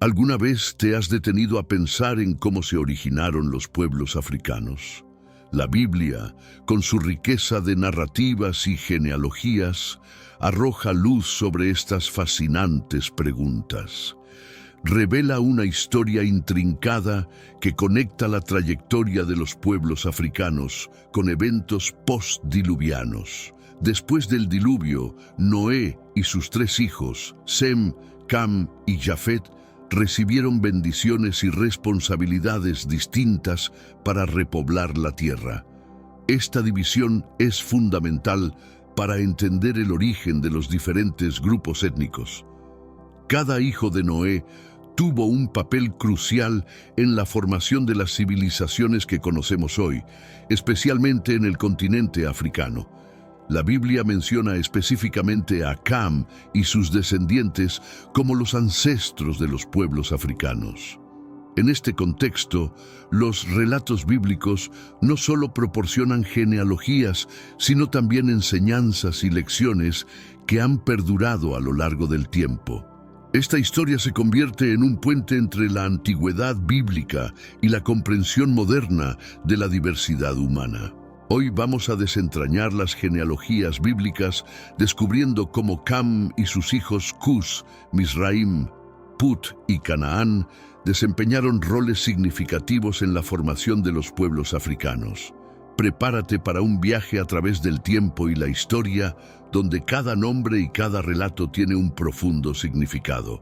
¿Alguna vez te has detenido a pensar en cómo se originaron los pueblos africanos? La Biblia, con su riqueza de narrativas y genealogías, arroja luz sobre estas fascinantes preguntas. Revela una historia intrincada que conecta la trayectoria de los pueblos africanos con eventos postdiluvianos. Después del diluvio, Noé y sus 3 hijos, Sem, Cam y Jafet, recibieron bendiciones y responsabilidades distintas para repoblar la tierra. Esta división es fundamental para entender el origen de los diferentes grupos étnicos. Cada hijo de Noé tuvo un papel crucial en la formación de las civilizaciones que conocemos hoy, especialmente en el continente africano. La Biblia menciona específicamente a Cam y sus descendientes como los ancestros de los pueblos africanos. En este contexto, los relatos bíblicos no solo proporcionan genealogías, sino también enseñanzas y lecciones que han perdurado a lo largo del tiempo. Esta historia se convierte en un puente entre la antigüedad bíblica y la comprensión moderna de la diversidad humana. Hoy vamos a desentrañar las genealogías bíblicas, descubriendo cómo Cam y sus hijos Cus, Misraim, Put y Canaán desempeñaron roles significativos en la formación de los pueblos africanos. Prepárate para un viaje a través del tiempo y la historia, donde cada nombre y cada relato tiene un profundo significado.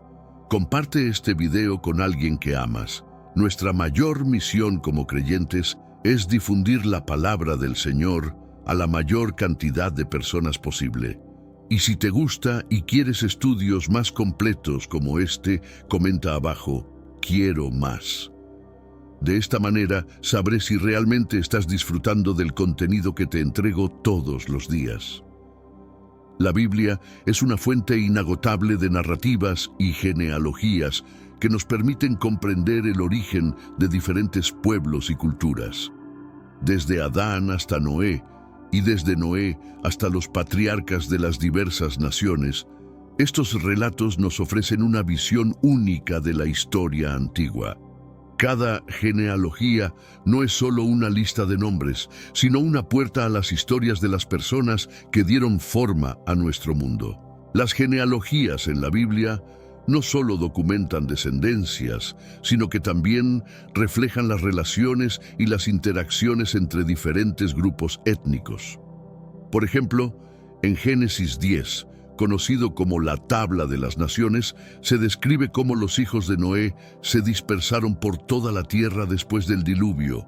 Comparte este video con alguien que amas. Nuestra mayor misión como creyentes es difundir la palabra del Señor a la mayor cantidad de personas posible. Y si te gusta y quieres estudios más completos como este, comenta abajo, quiero más. De esta manera, sabré si realmente estás disfrutando del contenido que te entrego todos los días. La Biblia es una fuente inagotable de narrativas y genealogías que nos permiten comprender el origen de diferentes pueblos y culturas. Desde Adán hasta Noé, y desde Noé hasta los patriarcas de las diversas naciones, estos relatos nos ofrecen una visión única de la historia antigua. Cada genealogía no es solo una lista de nombres, sino una puerta a las historias de las personas que dieron forma a nuestro mundo. Las genealogías en la Biblia no solo documentan descendencias, sino que también reflejan las relaciones y las interacciones entre diferentes grupos étnicos. Por ejemplo, en Génesis 10, conocido como la Tabla de las Naciones, se describe cómo los hijos de Noé se dispersaron por toda la tierra después del diluvio.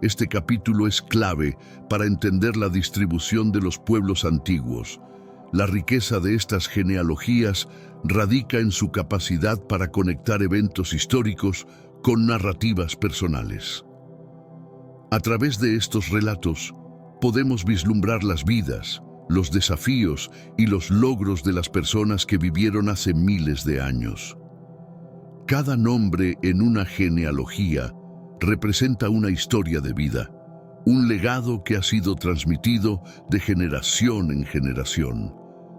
Este capítulo es clave para entender la distribución de los pueblos antiguos. La riqueza de estas genealogías radica en su capacidad para conectar eventos históricos con narrativas personales. A través de estos relatos, podemos vislumbrar las vidas, los desafíos y los logros de las personas que vivieron hace miles de años. Cada nombre en una genealogía representa una historia de vida, un legado que ha sido transmitido de generación en generación.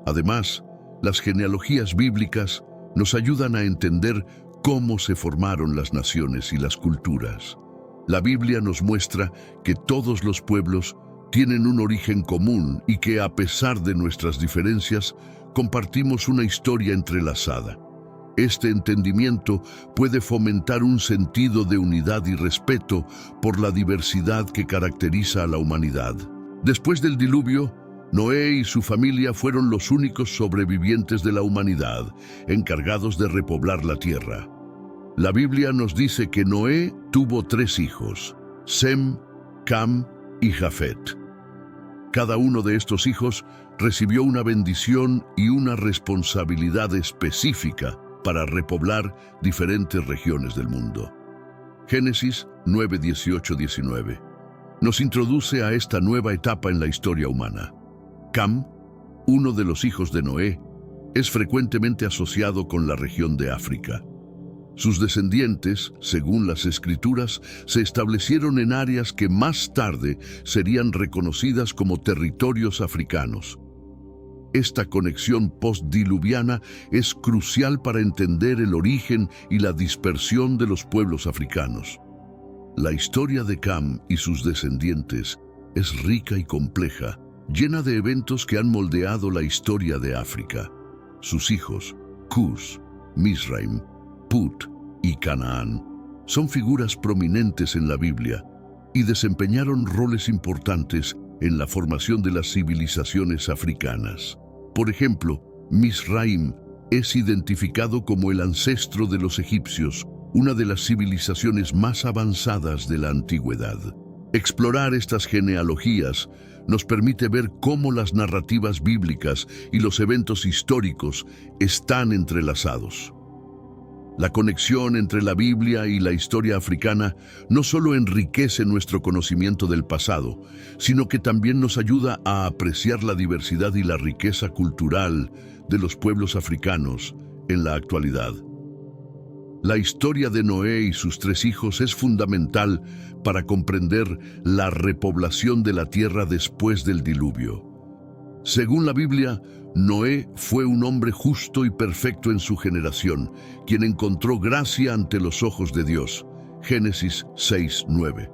Además, las genealogías bíblicas nos ayudan a entender cómo se formaron las naciones y las culturas. La Biblia nos muestra que todos los pueblos tienen un origen común y que, a pesar de nuestras diferencias, compartimos una historia entrelazada. Este entendimiento puede fomentar un sentido de unidad y respeto por la diversidad que caracteriza a la humanidad. Después del diluvio, Noé y su familia fueron los únicos sobrevivientes de la humanidad, encargados de repoblar la tierra. La Biblia nos dice que Noé tuvo 3 hijos, Sem, Cam y Jafet. Cada uno de estos hijos recibió una bendición y una responsabilidad específica para repoblar diferentes regiones del mundo. Génesis 9, 18, 19 nos introduce a esta nueva etapa en la historia humana. Cam, uno de los hijos de Noé, es frecuentemente asociado con la región de África. Sus descendientes, según las Escrituras, se establecieron en áreas que más tarde serían reconocidas como territorios africanos. Esta conexión postdiluviana es crucial para entender el origen y la dispersión de los pueblos africanos. La historia de Cam y sus descendientes es rica y compleja, llena de eventos que han moldeado la historia de África. Sus hijos, Cus, Misraim, Put y Canaán, son figuras prominentes en la Biblia y desempeñaron roles importantes en la formación de las civilizaciones africanas. Por ejemplo, Misraim es identificado como el ancestro de los egipcios, una de las civilizaciones más avanzadas de la antigüedad. Explorar estas genealogías nos permite ver cómo las narrativas bíblicas y los eventos históricos están entrelazados. La conexión entre la Biblia y la historia africana no solo enriquece nuestro conocimiento del pasado, sino que también nos ayuda a apreciar la diversidad y la riqueza cultural de los pueblos africanos en la actualidad. La historia de Noé y sus 3 hijos es fundamental para comprender la repoblación de la tierra después del diluvio. Según la Biblia, Noé fue un hombre justo y perfecto en su generación, quien encontró gracia ante los ojos de Dios. Génesis 6:9.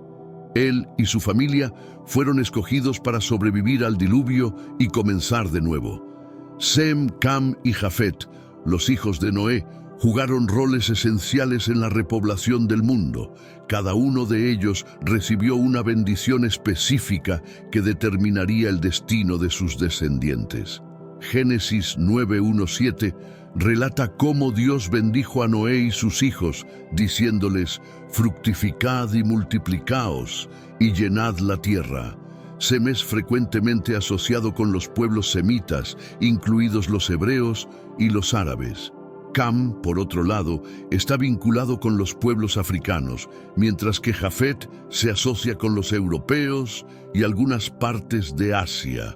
Él y su familia fueron escogidos para sobrevivir al diluvio y comenzar de nuevo. Sem, Cam y Jafet, los hijos de Noé, jugaron roles esenciales en la repoblación del mundo. Cada uno de ellos recibió una bendición específica que determinaría el destino de sus descendientes. Génesis 9:1-7 relata cómo Dios bendijo a Noé y sus hijos, diciéndoles: «Fructificad y multiplicaos, y llenad la tierra». Sem es frecuentemente asociado con los pueblos semitas, incluidos los hebreos y los árabes. Cam, por otro lado, está vinculado con los pueblos africanos, mientras que Jafet se asocia con los europeos y algunas partes de Asia.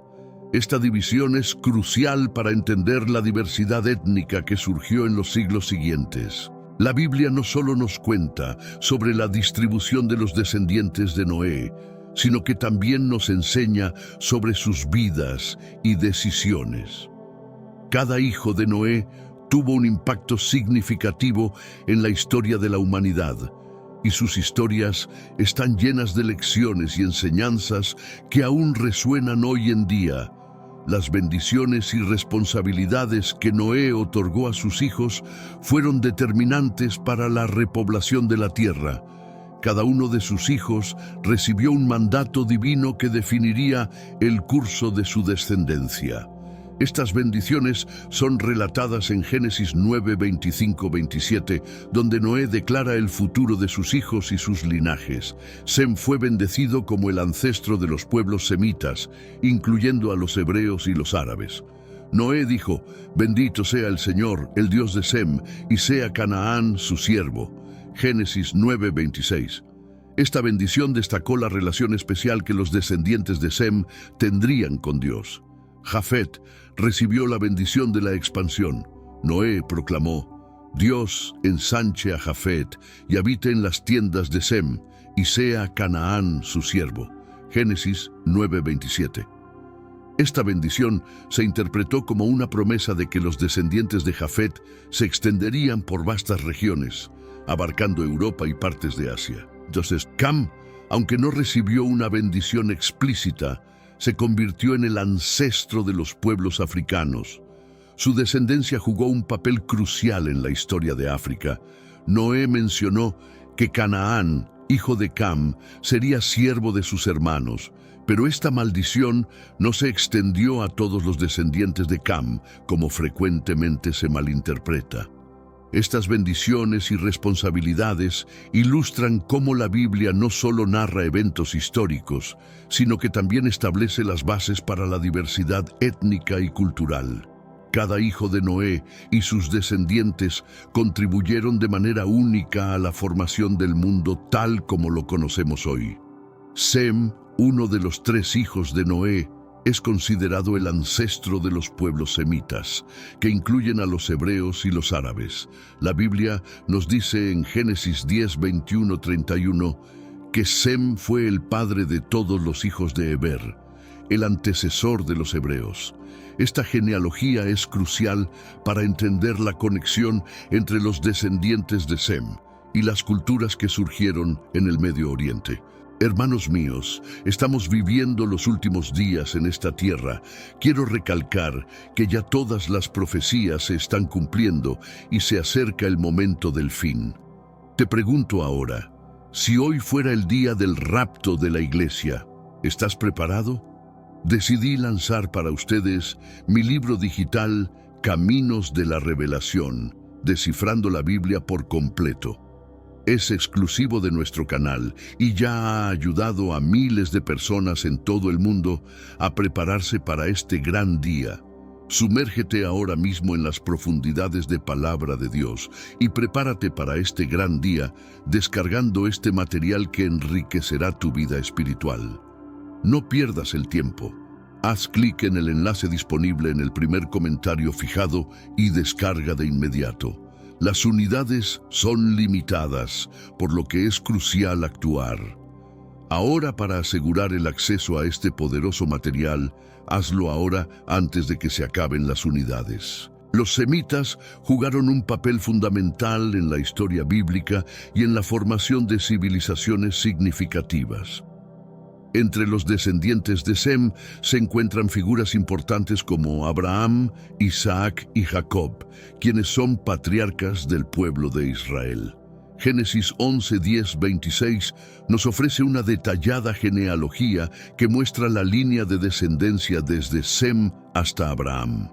Esta división es crucial para entender la diversidad étnica que surgió en los siglos siguientes. La Biblia no solo nos cuenta sobre la distribución de los descendientes de Noé, sino que también nos enseña sobre sus vidas y decisiones. Cada hijo de Noé tuvo un impacto significativo en la historia de la humanidad, y sus historias están llenas de lecciones y enseñanzas que aún resuenan hoy en día. Las bendiciones y responsabilidades que Noé otorgó a sus hijos fueron determinantes para la repoblación de la tierra. Cada uno de sus hijos recibió un mandato divino que definiría el curso de su descendencia. Estas bendiciones son relatadas en Génesis 9:25-27, donde Noé declara el futuro de sus hijos y sus linajes. Sem fue bendecido como el ancestro de los pueblos semitas, incluyendo a los hebreos y los árabes. Noé dijo: «Bendito sea el Señor, el Dios de Sem, y sea Canaán su siervo». Génesis 9:26. Esta bendición destacó la relación especial que los descendientes de Sem tendrían con Dios. Jafet recibió la bendición de la expansión. Noé proclamó: «Dios ensanche a Jafet y habite en las tiendas de Sem, y sea Canaán su siervo». Génesis 9:27. Esta bendición se interpretó como una promesa de que los descendientes de Jafet se extenderían por vastas regiones, abarcando Europa y partes de Asia. Entonces, Cam, aunque no recibió una bendición explícita, se convirtió en el ancestro de los pueblos africanos. Su descendencia jugó un papel crucial en la historia de África. Noé mencionó que Canaán, hijo de Cam, sería siervo de sus hermanos, pero esta maldición no se extendió a todos los descendientes de Cam, como frecuentemente se malinterpreta. Estas bendiciones y responsabilidades ilustran cómo la Biblia no solo narra eventos históricos, sino que también establece las bases para la diversidad étnica y cultural. Cada hijo de Noé y sus descendientes contribuyeron de manera única a la formación del mundo tal como lo conocemos hoy. Sem, uno de los 3 hijos de Noé, es considerado el ancestro de los pueblos semitas, que incluyen a los hebreos y los árabes. La Biblia nos dice en Génesis 10:21-31 que Sem fue el padre de todos los hijos de Heber, el antecesor de los hebreos. Esta genealogía es crucial para entender la conexión entre los descendientes de Sem y las culturas que surgieron en el Medio Oriente. Hermanos míos, estamos viviendo los últimos días en esta tierra. Quiero recalcar que ya todas las profecías se están cumpliendo y se acerca el momento del fin. Te pregunto ahora, si hoy fuera el día del rapto de la iglesia, ¿estás preparado? Decidí lanzar para ustedes mi libro digital Caminos de la Revelación, descifrando la Biblia por completo. Es exclusivo de nuestro canal y ya ha ayudado a miles de personas en todo el mundo a prepararse para este gran día. Sumérgete ahora mismo en las profundidades de Palabra de Dios y prepárate para este gran día descargando este material que enriquecerá tu vida espiritual. No pierdas el tiempo. Haz clic en el enlace disponible en el primer comentario fijado y descarga de inmediato. Las unidades son limitadas, por lo que es crucial actuar. Ahora, para asegurar el acceso a este poderoso material, hazlo ahora antes de que se acaben las unidades. Los semitas jugaron un papel fundamental en la historia bíblica y en la formación de civilizaciones significativas. Entre los descendientes de Sem se encuentran figuras importantes como Abraham, Isaac y Jacob, quienes son patriarcas del pueblo de Israel. Génesis 11, 10, 26 nos ofrece una detallada genealogía que muestra la línea de descendencia desde Sem hasta Abraham.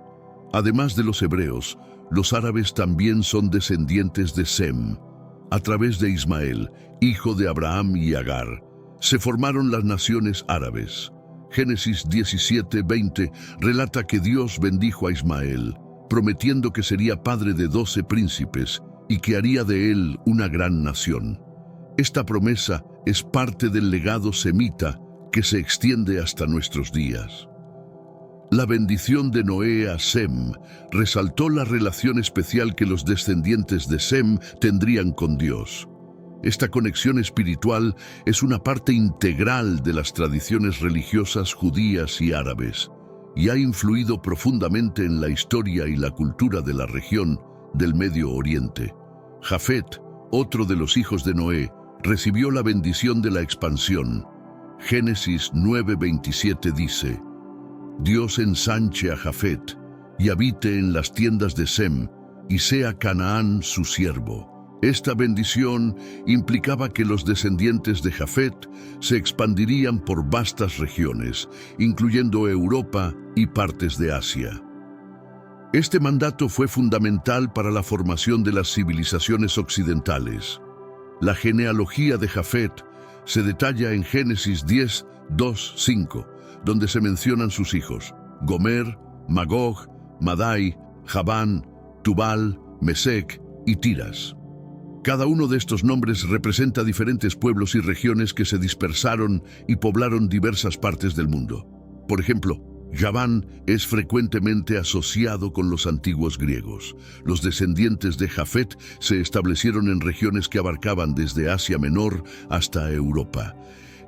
Además de los hebreos, los árabes también son descendientes de Sem. A través de Ismael, hijo de Abraham y Agar, se formaron las naciones árabes. Génesis 17, 20 relata que Dios bendijo a Ismael, prometiendo que sería padre de 12 príncipes y que haría de él una gran nación. Esta promesa es parte del legado semita que se extiende hasta nuestros días. La bendición de Noé a Sem resaltó la relación especial que los descendientes de Sem tendrían con Dios. Esta conexión espiritual es una parte integral de las tradiciones religiosas judías y árabes, y ha influido profundamente en la historia y la cultura de la región del Medio Oriente. Jafet, otro de los hijos de Noé, recibió la bendición de la expansión. Génesis 9:27 dice: Dios ensanche a Jafet y habite en las tiendas de Sem, y sea Canaán su siervo. Esta bendición implicaba que los descendientes de Jafet se expandirían por vastas regiones, incluyendo Europa y partes de Asia. Este mandato fue fundamental para la formación de las civilizaciones occidentales. La genealogía de Jafet se detalla en Génesis 10, 2, 5, donde se mencionan sus hijos: Gomer, Magog, Madai, Javán, Tubal, Mesec y Tiras. Cada uno de estos nombres representa diferentes pueblos y regiones que se dispersaron y poblaron diversas partes del mundo. Por ejemplo, Javán es frecuentemente asociado con los antiguos griegos. Los descendientes de Jafet se establecieron en regiones que abarcaban desde Asia Menor hasta Europa.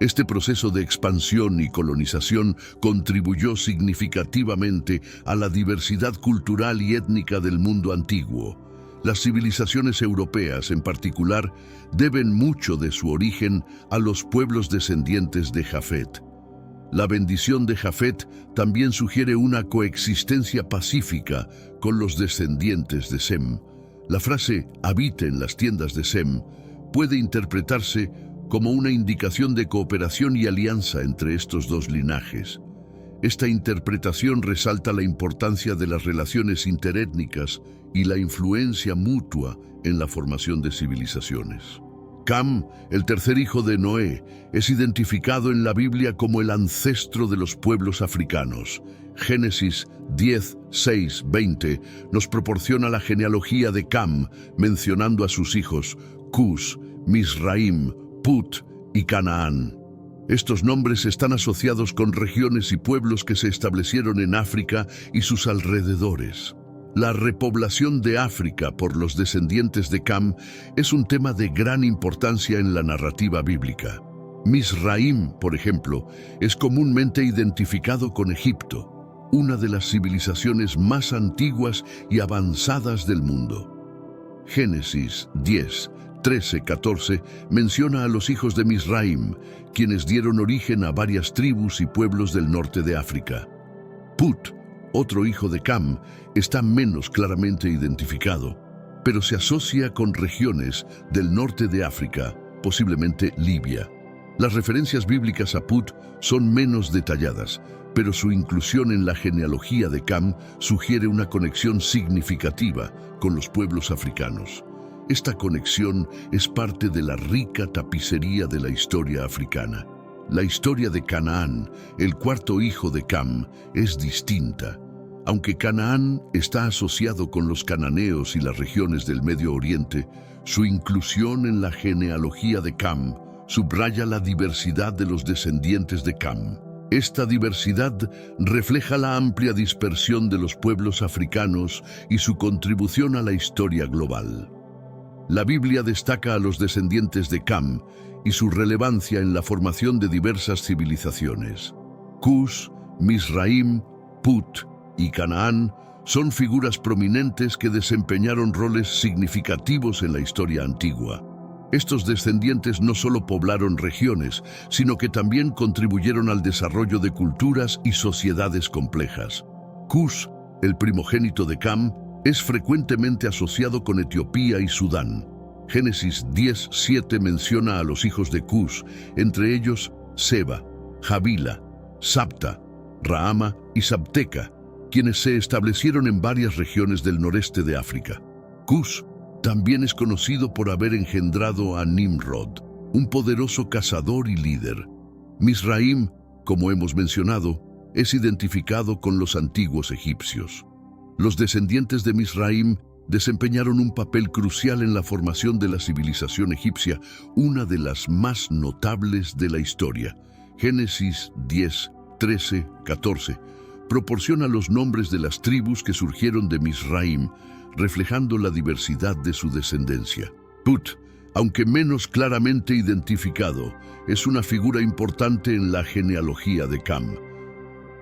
Este proceso de expansión y colonización contribuyó significativamente a la diversidad cultural y étnica del mundo antiguo. Las civilizaciones europeas, en particular, deben mucho de su origen a los pueblos descendientes de Jafet. La bendición de Jafet también sugiere una coexistencia pacífica con los descendientes de Sem. La frase «habite en las tiendas de Sem» puede interpretarse como una indicación de cooperación y alianza entre estos dos linajes. Esta interpretación resalta la importancia de las relaciones interétnicas y la influencia mutua en la formación de civilizaciones. Cam, el tercer hijo de Noé, es identificado en la Biblia como el ancestro de los pueblos africanos. Génesis 10, 6, 20 nos proporciona la genealogía de Cam, mencionando a sus hijos Cus, Misraim, Put y Canaán. Estos nombres están asociados con regiones y pueblos que se establecieron en África y sus alrededores. La repoblación de África por los descendientes de Cam es un tema de gran importancia en la narrativa bíblica. Mizraim, por ejemplo, es comúnmente identificado con Egipto, una de las civilizaciones más antiguas y avanzadas del mundo. Génesis 10, 13, 14 menciona a los hijos de Mizraim, quienes dieron origen a varias tribus y pueblos del norte de África. Put, otro hijo de Cam, está menos claramente identificado, pero se asocia con regiones del norte de África, posiblemente Libia. Las referencias bíblicas a Put son menos detalladas, pero su inclusión en la genealogía de Cam sugiere una conexión significativa con los pueblos africanos. Esta conexión es parte de la rica tapicería de la historia africana. La historia de Canaán, el cuarto hijo de Cam, es distinta. Aunque Canaán está asociado con los cananeos y las regiones del Medio Oriente, su inclusión en la genealogía de Cam subraya la diversidad de los descendientes de Cam. Esta diversidad refleja la amplia dispersión de los pueblos africanos y su contribución a la historia global. La Biblia destaca a los descendientes de Cam y su relevancia en la formación de diversas civilizaciones. Cus, Mizraim, Put y Canaán son figuras prominentes que desempeñaron roles significativos en la historia antigua. Estos descendientes no solo poblaron regiones, sino que también contribuyeron al desarrollo de culturas y sociedades complejas. Cus, el primogénito de Cam, es frecuentemente asociado con Etiopía y Sudán. Génesis 10:7 menciona a los hijos de Cus, entre ellos Seba, Javila, Sabta, Raama y Sabteca, quienes se establecieron en varias regiones del noreste de África. Cus también es conocido por haber engendrado a Nimrod, un poderoso cazador y líder. Mizraim, como hemos mencionado, es identificado con los antiguos egipcios. Los descendientes de Mizraim desempeñaron un papel crucial en la formación de la civilización egipcia, una de las más notables de la historia. Génesis 10, 13, 14 proporciona los nombres de las tribus que surgieron de Mizraim, reflejando la diversidad de su descendencia. Put, aunque menos claramente identificado, es una figura importante en la genealogía de Cam.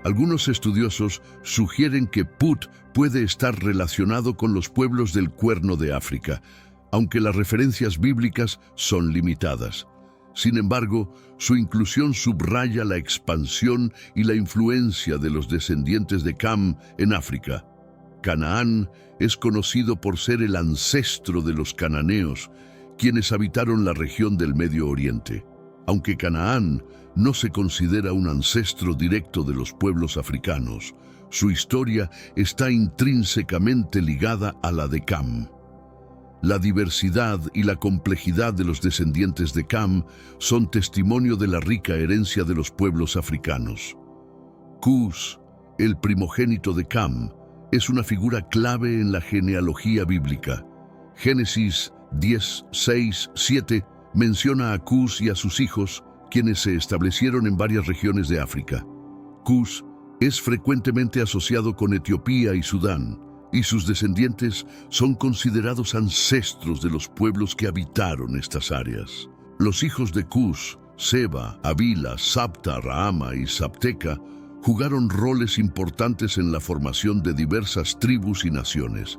Algunos estudiosos sugieren que Put puede estar relacionado con los pueblos del Cuerno de África, aunque las referencias bíblicas son limitadas. Sin embargo, su inclusión subraya la expansión y la influencia de los descendientes de Cam en África. Canaán es conocido por ser el ancestro de los cananeos, quienes habitaron la región del Medio Oriente. Aunque Canaán no se considera un ancestro directo de los pueblos africanos, su historia está intrínsecamente ligada a la de Cam. La diversidad y la complejidad de los descendientes de Cam son testimonio de la rica herencia de los pueblos africanos. Cus, el primogénito de Cam, es una figura clave en la genealogía bíblica. Génesis 10, 6, 7 menciona a Cus y a sus hijos, quienes se establecieron en varias regiones de África. Cus es frecuentemente asociado con Etiopía y Sudán, y sus descendientes son considerados ancestros de los pueblos que habitaron estas áreas. Los hijos de Cus, Seba, Havila, Sabta, Raama y Sabteca, jugaron roles importantes en la formación de diversas tribus y naciones.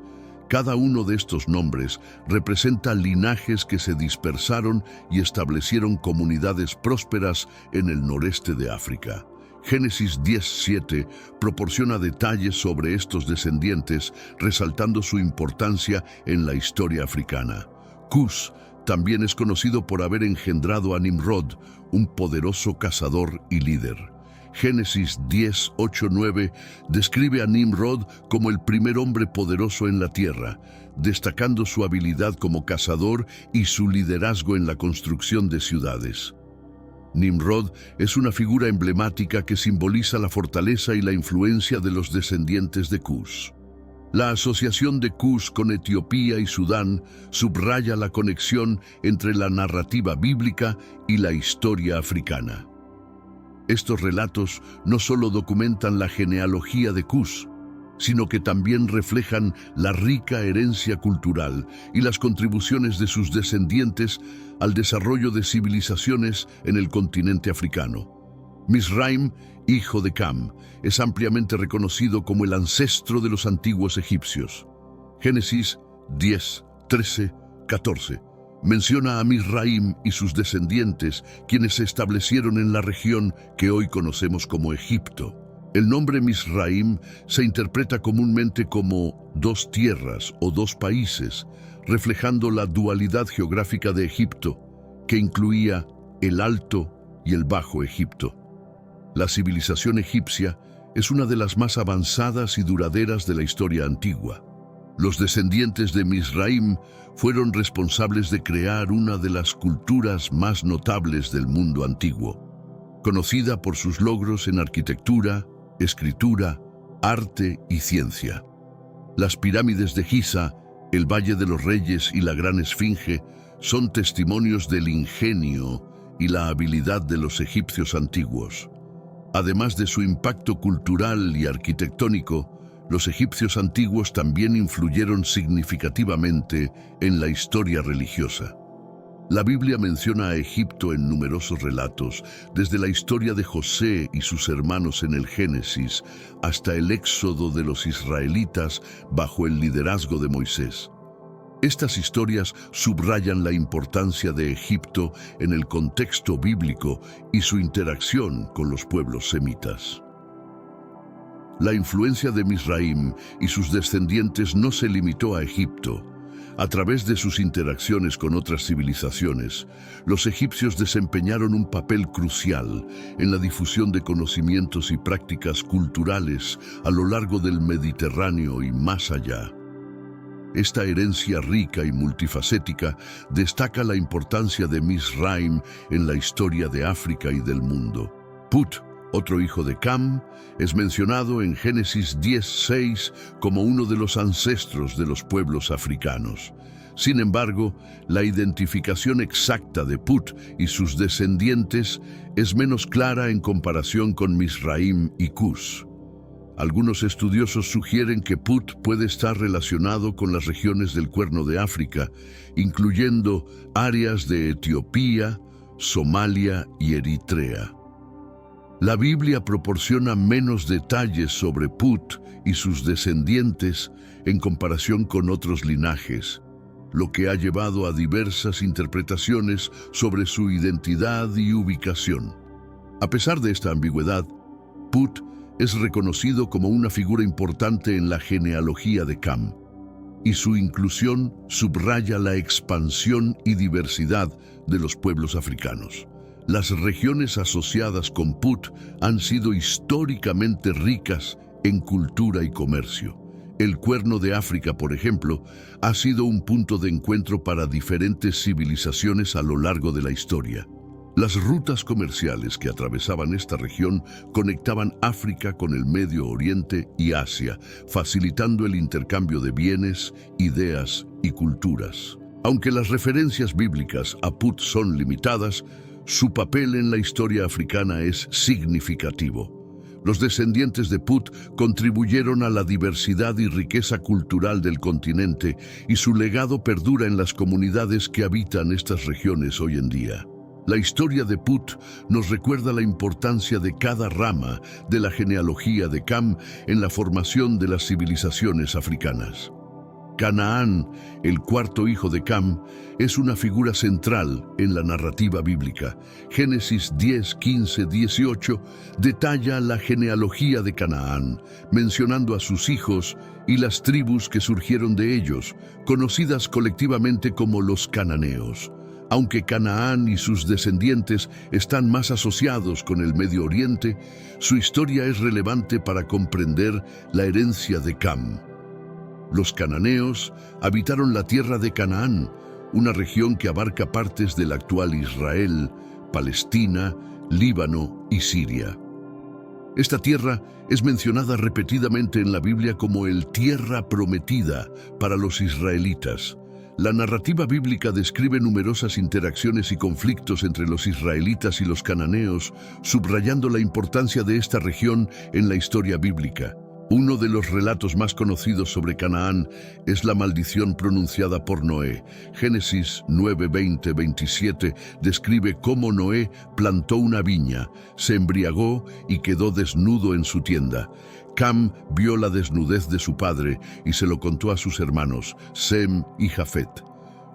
Cada uno de estos nombres representa linajes que se dispersaron y establecieron comunidades prósperas en el noreste de África. Génesis 10:7 proporciona detalles sobre estos descendientes, resaltando su importancia en la historia africana. Cus también es conocido por haber engendrado a Nimrod, un poderoso cazador y líder. Génesis 10:8-9 describe a Nimrod como el primer hombre poderoso en la tierra, destacando su habilidad como cazador y su liderazgo en la construcción de ciudades. Nimrod es una figura emblemática que simboliza la fortaleza y la influencia de los descendientes de Cus. La asociación de Cus con Etiopía y Sudán subraya la conexión entre la narrativa bíblica y la historia africana. Estos relatos no solo documentan la genealogía de Cus, sino que también reflejan la rica herencia cultural y las contribuciones de sus descendientes al desarrollo de civilizaciones en el continente africano. Misraim, hijo de Cam, es ampliamente reconocido como el ancestro de los antiguos egipcios. Génesis 10, 13, 14. Menciona a Misraim y sus descendientes, quienes se establecieron en la región que hoy conocemos como Egipto. El nombre Misraim se interpreta comúnmente como dos tierras o dos países, reflejando la dualidad geográfica de Egipto, que incluía el Alto y el Bajo Egipto. La civilización egipcia es una de las más avanzadas y duraderas de la historia antigua. Los descendientes de Misraim fueron responsables de crear una de las culturas más notables del mundo antiguo, conocida por sus logros en arquitectura, escritura, arte y ciencia. Las pirámides de Giza, el Valle de los Reyes y la Gran Esfinge son testimonios del ingenio y la habilidad de los egipcios antiguos. Además de su impacto cultural y arquitectónico, los egipcios antiguos también influyeron significativamente en la historia religiosa. La Biblia menciona a Egipto en numerosos relatos, desde la historia de José y sus hermanos en el Génesis hasta el éxodo de los israelitas bajo el liderazgo de Moisés. Estas historias subrayan la importancia de Egipto en el contexto bíblico y su interacción con los pueblos semitas. La influencia de Misraim y sus descendientes no se limitó a Egipto. A través de sus interacciones con otras civilizaciones, los egipcios desempeñaron un papel crucial en la difusión de conocimientos y prácticas culturales a lo largo del Mediterráneo y más allá. Esta herencia rica y multifacética destaca la importancia de Misraim en la historia de África y del mundo. Put, otro hijo de Cam, es mencionado en Génesis 10:6 como uno de los ancestros de los pueblos africanos. Sin embargo, la identificación exacta de Put y sus descendientes es menos clara en comparación con Misraim y Cus. Algunos estudiosos sugieren que Put puede estar relacionado con las regiones del Cuerno de África, incluyendo áreas de Etiopía, Somalia y Eritrea. La Biblia proporciona menos detalles sobre Put y sus descendientes en comparación con otros linajes, lo que ha llevado a diversas interpretaciones sobre su identidad y ubicación. A pesar de esta ambigüedad, Put es reconocido como una figura importante en la genealogía de Cam, y su inclusión subraya la expansión y diversidad de los pueblos africanos. Las regiones asociadas con Put han sido históricamente ricas en cultura y comercio. El Cuerno de África, por ejemplo, ha sido un punto de encuentro para diferentes civilizaciones a lo largo de la historia. Las rutas comerciales que atravesaban esta región conectaban África con el Medio Oriente y Asia, facilitando el intercambio de bienes, ideas y culturas. Aunque las referencias bíblicas a Put son limitadas, su papel en la historia africana es significativo. Los descendientes de Put contribuyeron a la diversidad y riqueza cultural del continente, y su legado perdura en las comunidades que habitan estas regiones hoy en día. La historia de Put nos recuerda la importancia de cada rama de la genealogía de Cam en la formación de las civilizaciones africanas. Canaán, el cuarto hijo de Cam, es una figura central en la narrativa bíblica. Génesis 10, 15, 18 detalla la genealogía de Canaán, mencionando a sus hijos y las tribus que surgieron de ellos, conocidas colectivamente como los cananeos. Aunque Canaán y sus descendientes están más asociados con el Medio Oriente, su historia es relevante para comprender la herencia de Cam. Los cananeos habitaron la tierra de Canaán, una región que abarca partes del actual Israel, Palestina, Líbano y Siria. Esta tierra es mencionada repetidamente en la Biblia como el tierra prometida para los israelitas. La narrativa bíblica describe numerosas interacciones y conflictos entre los israelitas y los cananeos, subrayando la importancia de esta región en la historia bíblica. Uno de los relatos más conocidos sobre Canaán es la maldición pronunciada por Noé. Génesis 9, 20, 27 describe cómo Noé plantó una viña, se embriagó y quedó desnudo en su tienda. Cam vio la desnudez de su padre y se lo contó a sus hermanos, Sem y Jafet.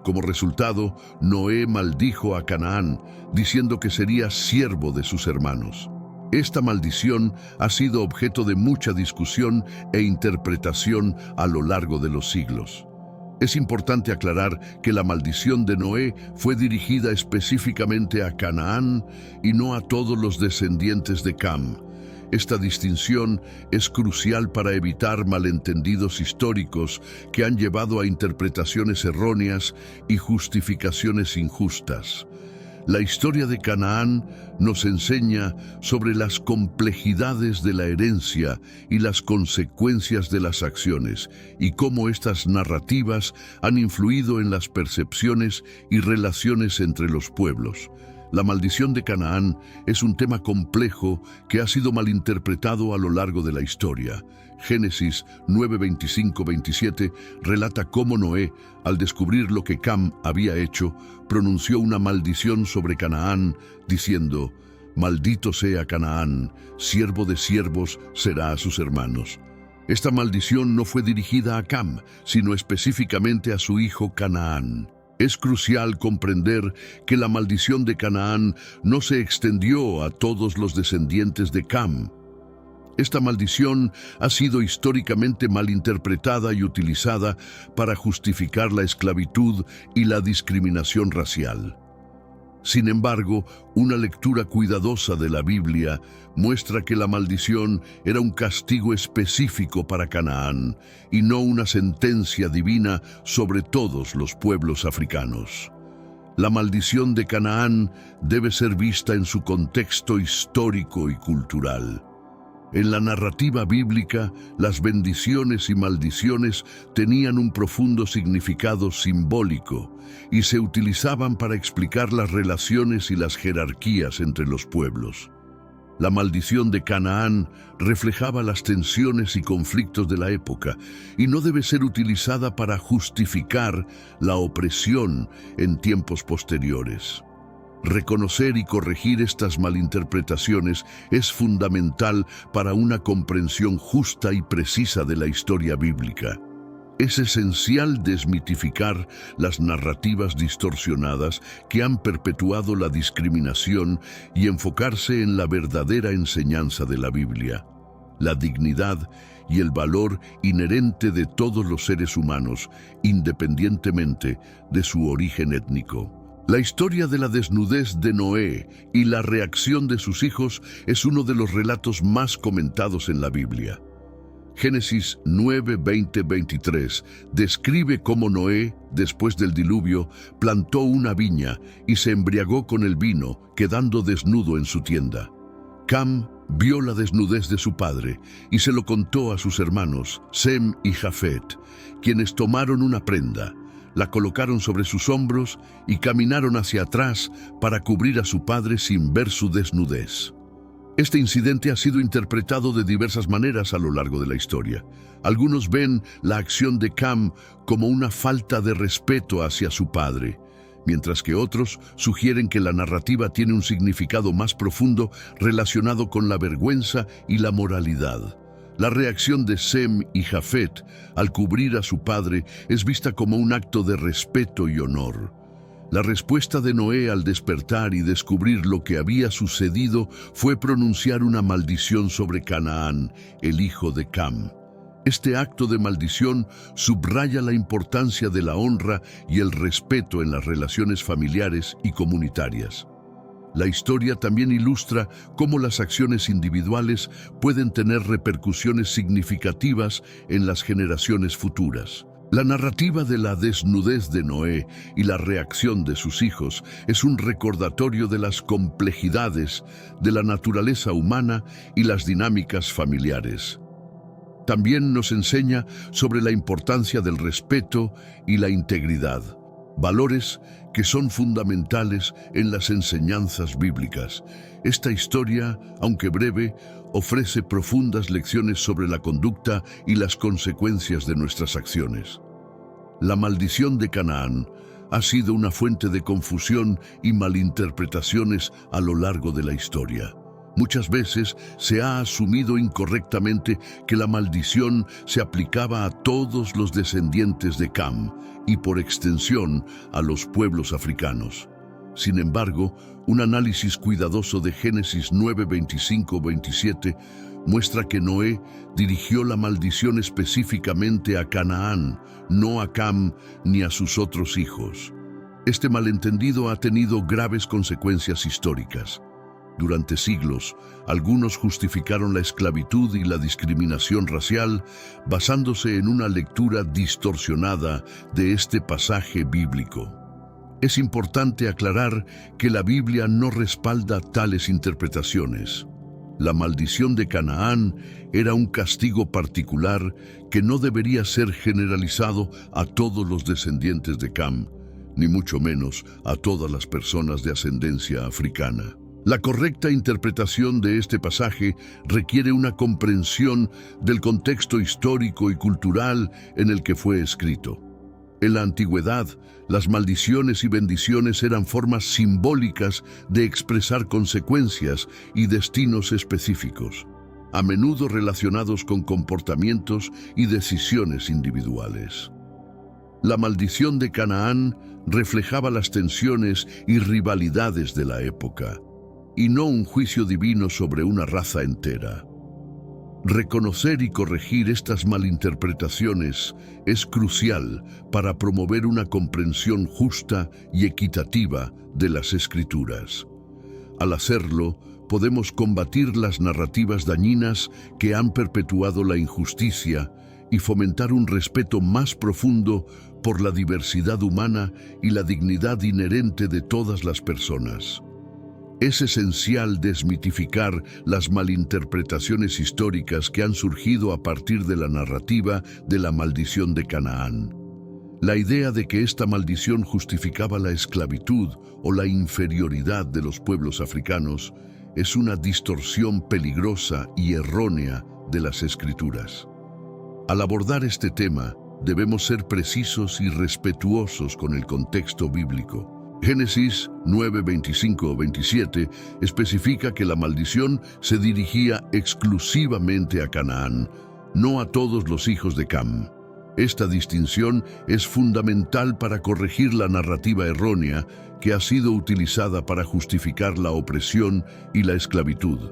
Como resultado, Noé maldijo a Canaán, diciendo que sería siervo de sus hermanos. Esta maldición ha sido objeto de mucha discusión e interpretación a lo largo de los siglos. Es importante aclarar que la maldición de Noé fue dirigida específicamente a Canaán y no a todos los descendientes de Cam. Esta distinción es crucial para evitar malentendidos históricos que han llevado a interpretaciones erróneas y justificaciones injustas. La historia de Canaán nos enseña sobre las complejidades de la herencia y las consecuencias de las acciones, y cómo estas narrativas han influido en las percepciones y relaciones entre los pueblos. La maldición de Canaán es un tema complejo que ha sido malinterpretado a lo largo de la historia. Génesis 9, 25, 27 relata cómo Noé, al descubrir lo que Cam había hecho, pronunció una maldición sobre Canaán, diciendo: «Maldito sea Canaán, siervo de siervos será a sus hermanos». Esta maldición no fue dirigida a Cam, sino específicamente a su hijo Canaán. Es crucial comprender que la maldición de Canaán no se extendió a todos los descendientes de Cam. Esta maldición ha sido históricamente malinterpretada y utilizada para justificar la esclavitud y la discriminación racial. Sin embargo, una lectura cuidadosa de la Biblia muestra que la maldición era un castigo específico para Canaán y no una sentencia divina sobre todos los pueblos africanos. La maldición de Canaán debe ser vista en su contexto histórico y cultural. En la narrativa bíblica, las bendiciones y maldiciones tenían un profundo significado simbólico y se utilizaban para explicar las relaciones y las jerarquías entre los pueblos. La maldición de Canaán reflejaba las tensiones y conflictos de la época y no debe ser utilizada para justificar la opresión en tiempos posteriores. Reconocer y corregir estas malinterpretaciones es fundamental para una comprensión justa y precisa de la historia bíblica. Es esencial desmitificar las narrativas distorsionadas que han perpetuado la discriminación y enfocarse en la verdadera enseñanza de la Biblia. La dignidad y el valor inherente de todos los seres humanos, independientemente de su origen étnico. La historia de la desnudez de Noé y la reacción de sus hijos es uno de los relatos más comentados en la Biblia. Génesis 9, 20, 23 describe cómo Noé, después del diluvio, plantó una viña y se embriagó con el vino, quedando desnudo en su tienda. Cam vio la desnudez de su padre y se lo contó a sus hermanos, Sem y Jafet, quienes tomaron una prenda, la colocaron sobre sus hombros y caminaron hacia atrás para cubrir a su padre sin ver su desnudez. Este incidente ha sido interpretado de diversas maneras a lo largo de la historia. Algunos ven la acción de Cam como una falta de respeto hacia su padre, mientras que otros sugieren que la narrativa tiene un significado más profundo relacionado con la vergüenza y la moralidad. La reacción de Sem y Jafet al cubrir a su padre es vista como un acto de respeto y honor. La respuesta de Noé al despertar y descubrir lo que había sucedido fue pronunciar una maldición sobre Canaán, el hijo de Cam. Este acto de maldición subraya la importancia de la honra y el respeto en las relaciones familiares y comunitarias. La historia también ilustra cómo las acciones individuales pueden tener repercusiones significativas en las generaciones futuras. La narrativa de la desnudez de Noé y la reacción de sus hijos es un recordatorio de las complejidades de la naturaleza humana y las dinámicas familiares. También nos enseña sobre la importancia del respeto y la integridad. valores que son fundamentales en las enseñanzas bíblicas. Esta historia, aunque breve, ofrece profundas lecciones sobre la conducta y las consecuencias de nuestras acciones. La maldición de Canaán ha sido una fuente de confusión y malinterpretaciones a lo largo de la historia. Muchas veces se ha asumido incorrectamente que la maldición se aplicaba a todos los descendientes de Cam y por extensión a los pueblos africanos. Sin embargo, un análisis cuidadoso de Génesis 9, 25-27 muestra que Noé dirigió la maldición específicamente a Canaán, no a Cam ni a sus otros hijos. Este malentendido ha tenido graves consecuencias históricas. Durante siglos, algunos justificaron la esclavitud y la discriminación racial basándose en una lectura distorsionada de este pasaje bíblico. Es importante aclarar que la Biblia no respalda tales interpretaciones. La maldición de Canaán era un castigo particular que no debería ser generalizado a todos los descendientes de Cam, ni mucho menos a todas las personas de ascendencia africana. La correcta interpretación de este pasaje requiere una comprensión del contexto histórico y cultural en el que fue escrito. En la antigüedad, las maldiciones y bendiciones eran formas simbólicas de expresar consecuencias y destinos específicos, a menudo relacionados con comportamientos y decisiones individuales. La maldición de Canaán reflejaba las tensiones y rivalidades de la época, y no un juicio divino sobre una raza entera. Reconocer y corregir estas malinterpretaciones es crucial para promover una comprensión justa y equitativa de las Escrituras. Al hacerlo, podemos combatir las narrativas dañinas que han perpetuado la injusticia y fomentar un respeto más profundo por la diversidad humana y la dignidad inherente de todas las personas. Es esencial desmitificar las malinterpretaciones históricas que han surgido a partir de la narrativa de la maldición de Canaán. La idea de que esta maldición justificaba la esclavitud o la inferioridad de los pueblos africanos es una distorsión peligrosa y errónea de las Escrituras. Al abordar este tema, debemos ser precisos y respetuosos con el contexto bíblico. Génesis 9, 25-27 especifica que la maldición se dirigía exclusivamente a Canaán, no a todos los hijos de Cam. Esta distinción es fundamental para corregir la narrativa errónea que ha sido utilizada para justificar la opresión y la esclavitud.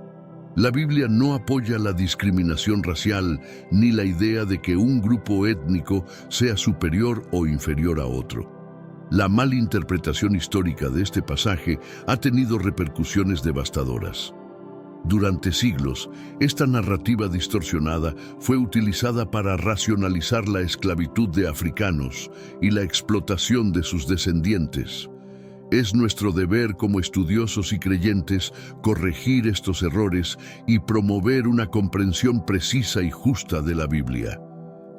La Biblia no apoya la discriminación racial ni la idea de que un grupo étnico sea superior o inferior a otro. La malinterpretación histórica de este pasaje ha tenido repercusiones devastadoras. Durante siglos, esta narrativa distorsionada fue utilizada para racionalizar la esclavitud de africanos y la explotación de sus descendientes. Es nuestro deber como estudiosos y creyentes corregir estos errores y promover una comprensión precisa y justa de la Biblia.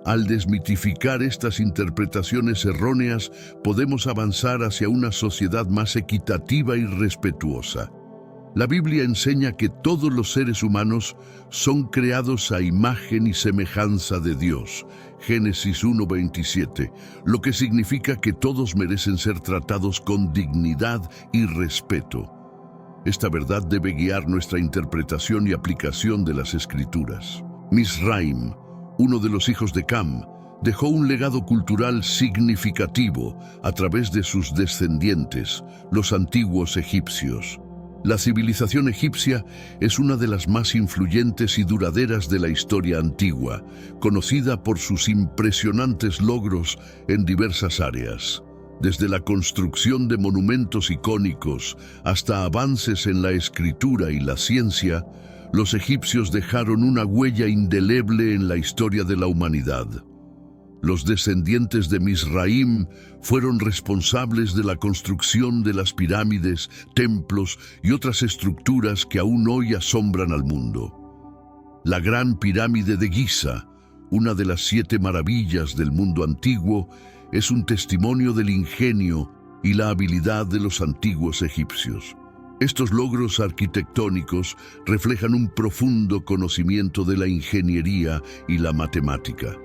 Al desmitificar estas interpretaciones erróneas, podemos avanzar hacia una sociedad más equitativa y respetuosa. La Biblia enseña que todos los seres humanos son creados a imagen y semejanza de Dios, Génesis 1:27, lo que significa que todos merecen ser tratados con dignidad y respeto. Esta verdad debe guiar nuestra interpretación y aplicación de las Escrituras. Misraim, uno de los hijos de Cam, dejó un legado cultural significativo a través de sus descendientes, los antiguos egipcios. La civilización egipcia es una de las más influyentes y duraderas de la historia antigua, conocida por sus impresionantes logros en diversas áreas. Desde la construcción de monumentos icónicos hasta avances en la escritura y la ciencia, los egipcios dejaron una huella indeleble en la historia de la humanidad. Los descendientes de Misraim fueron responsables de la construcción de las pirámides, templos y otras estructuras que aún hoy asombran al mundo. La Gran Pirámide de Giza, una de las 7 maravillas del mundo antiguo, es un testimonio del ingenio y la habilidad de los antiguos egipcios. Estos logros arquitectónicos reflejan un profundo conocimiento de la ingeniería y la matemática.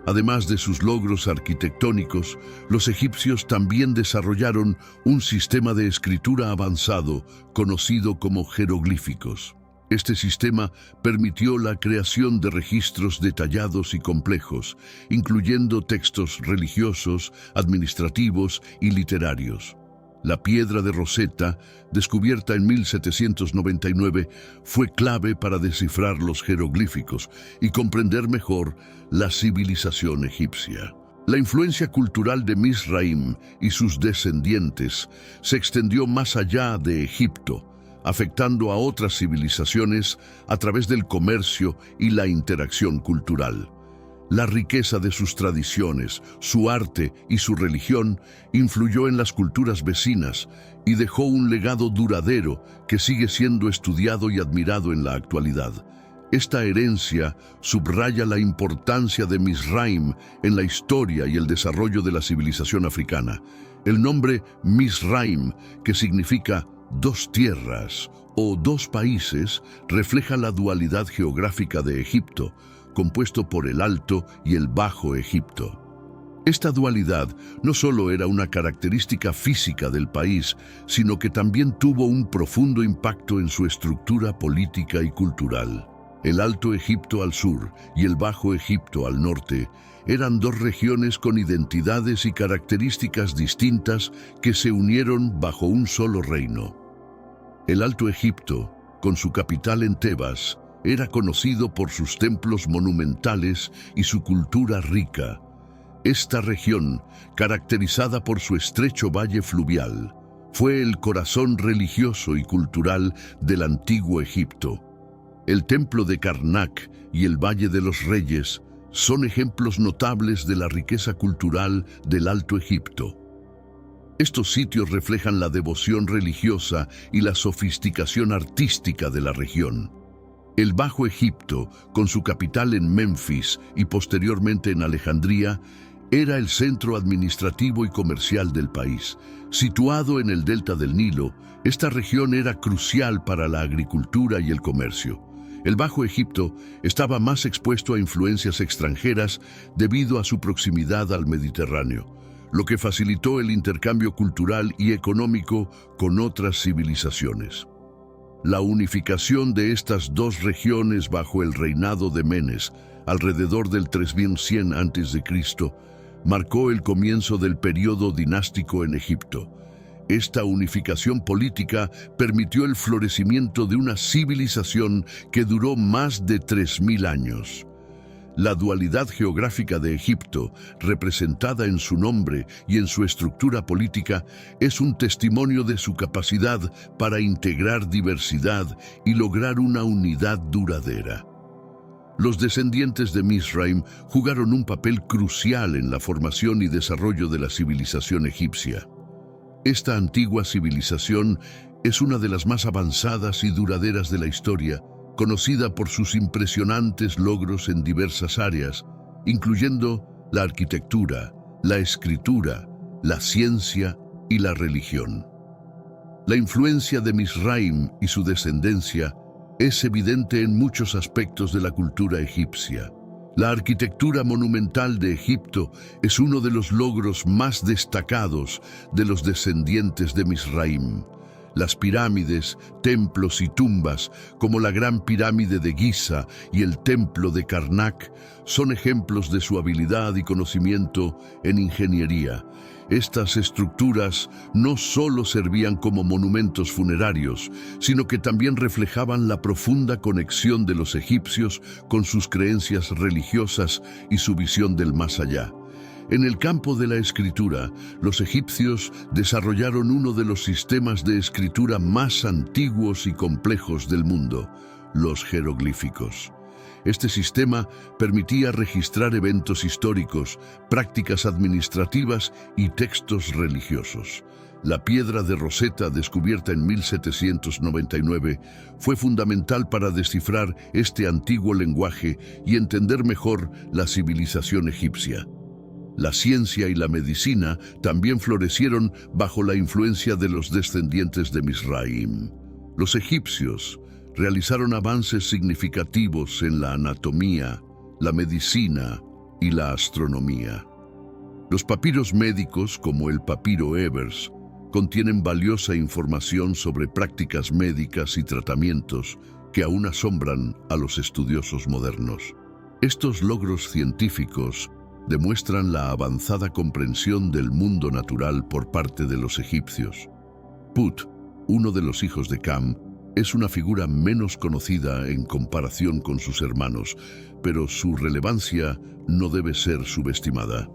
Además de sus logros arquitectónicos, los egipcios también desarrollaron un sistema de escritura avanzado conocido como jeroglíficos. Este sistema permitió la creación de registros detallados y complejos, incluyendo textos religiosos, administrativos y literarios. La piedra de Rosetta, descubierta en 1799, fue clave para descifrar los jeroglíficos y comprender mejor la civilización egipcia. La influencia cultural de Mizraim y sus descendientes se extendió más allá de Egipto, afectando a otras civilizaciones a través del comercio y la interacción cultural. La riqueza de sus tradiciones, su arte y su religión influyó en las culturas vecinas y dejó un legado duradero que sigue siendo estudiado y admirado en la actualidad. Esta herencia subraya la importancia de Mizraim en la historia y el desarrollo de la civilización africana. El nombre Mizraim, que significa dos tierras o dos países, refleja la dualidad geográfica de Egipto, compuesto por el Alto y el Bajo Egipto. Esta dualidad no solo era una característica física del país, sino que también tuvo un profundo impacto en su estructura política y cultural. El Alto Egipto al sur y el Bajo Egipto al norte eran dos regiones con identidades y características distintas que se unieron bajo un solo reino. El Alto Egipto, con su capital en Tebas, era conocido por sus templos monumentales y su cultura rica. Esta región, caracterizada por su estrecho valle fluvial, fue el corazón religioso y cultural del antiguo Egipto. El templo de Karnak y el Valle de los Reyes son ejemplos notables de la riqueza cultural del Alto Egipto. Estos sitios reflejan la devoción religiosa y la sofisticación artística de la región. El Bajo Egipto, con su capital en Memphis y posteriormente en Alejandría, era el centro administrativo y comercial del país. Situado en el delta del Nilo, esta región era crucial para la agricultura y el comercio. El Bajo Egipto estaba más expuesto a influencias extranjeras debido a su proximidad al Mediterráneo, lo que facilitó el intercambio cultural y económico con otras civilizaciones. La unificación de estas dos regiones bajo el reinado de Menes, alrededor del 3100 a.C., marcó el comienzo del período dinástico en Egipto. Esta unificación política permitió el florecimiento de una civilización que duró más de 3000 años. La dualidad geográfica de Egipto, representada en su nombre y en su estructura política, es un testimonio de su capacidad para integrar diversidad y lograr una unidad duradera. Los descendientes de Mizraim jugaron un papel crucial en la formación y desarrollo de la civilización egipcia. Esta antigua civilización es una de las más avanzadas y duraderas de la historia, conocida por sus impresionantes logros en diversas áreas, incluyendo la arquitectura, la escritura, la ciencia y la religión. La influencia de Mizraim y su descendencia es evidente en muchos aspectos de la cultura egipcia. La arquitectura monumental de Egipto es uno de los logros más destacados de los descendientes de Mizraim. Las pirámides, templos y tumbas, como la Gran Pirámide de Giza y el Templo de Karnak, son ejemplos de su habilidad y conocimiento en ingeniería. Estas estructuras no solo servían como monumentos funerarios, sino que también reflejaban la profunda conexión de los egipcios con sus creencias religiosas y su visión del más allá. En el campo de la escritura, los egipcios desarrollaron uno de los sistemas de escritura más antiguos y complejos del mundo, los jeroglíficos. Este sistema permitía registrar eventos históricos, prácticas administrativas y textos religiosos. La piedra de Rosetta, descubierta en 1799, fue fundamental para descifrar este antiguo lenguaje y entender mejor la civilización egipcia. La ciencia y la medicina también florecieron bajo la influencia de los descendientes de Mizraim. Los egipcios realizaron avances significativos en la anatomía, la medicina y la astronomía. Los papiros médicos, como el papiro Ebers, contienen valiosa información sobre prácticas médicas y tratamientos que aún asombran a los estudiosos modernos. Estos logros científicos demuestran la avanzada comprensión del mundo natural por parte de los egipcios. Put, uno de los hijos de Cam, es una figura menos conocida en comparación con sus hermanos, pero su relevancia no debe ser subestimada.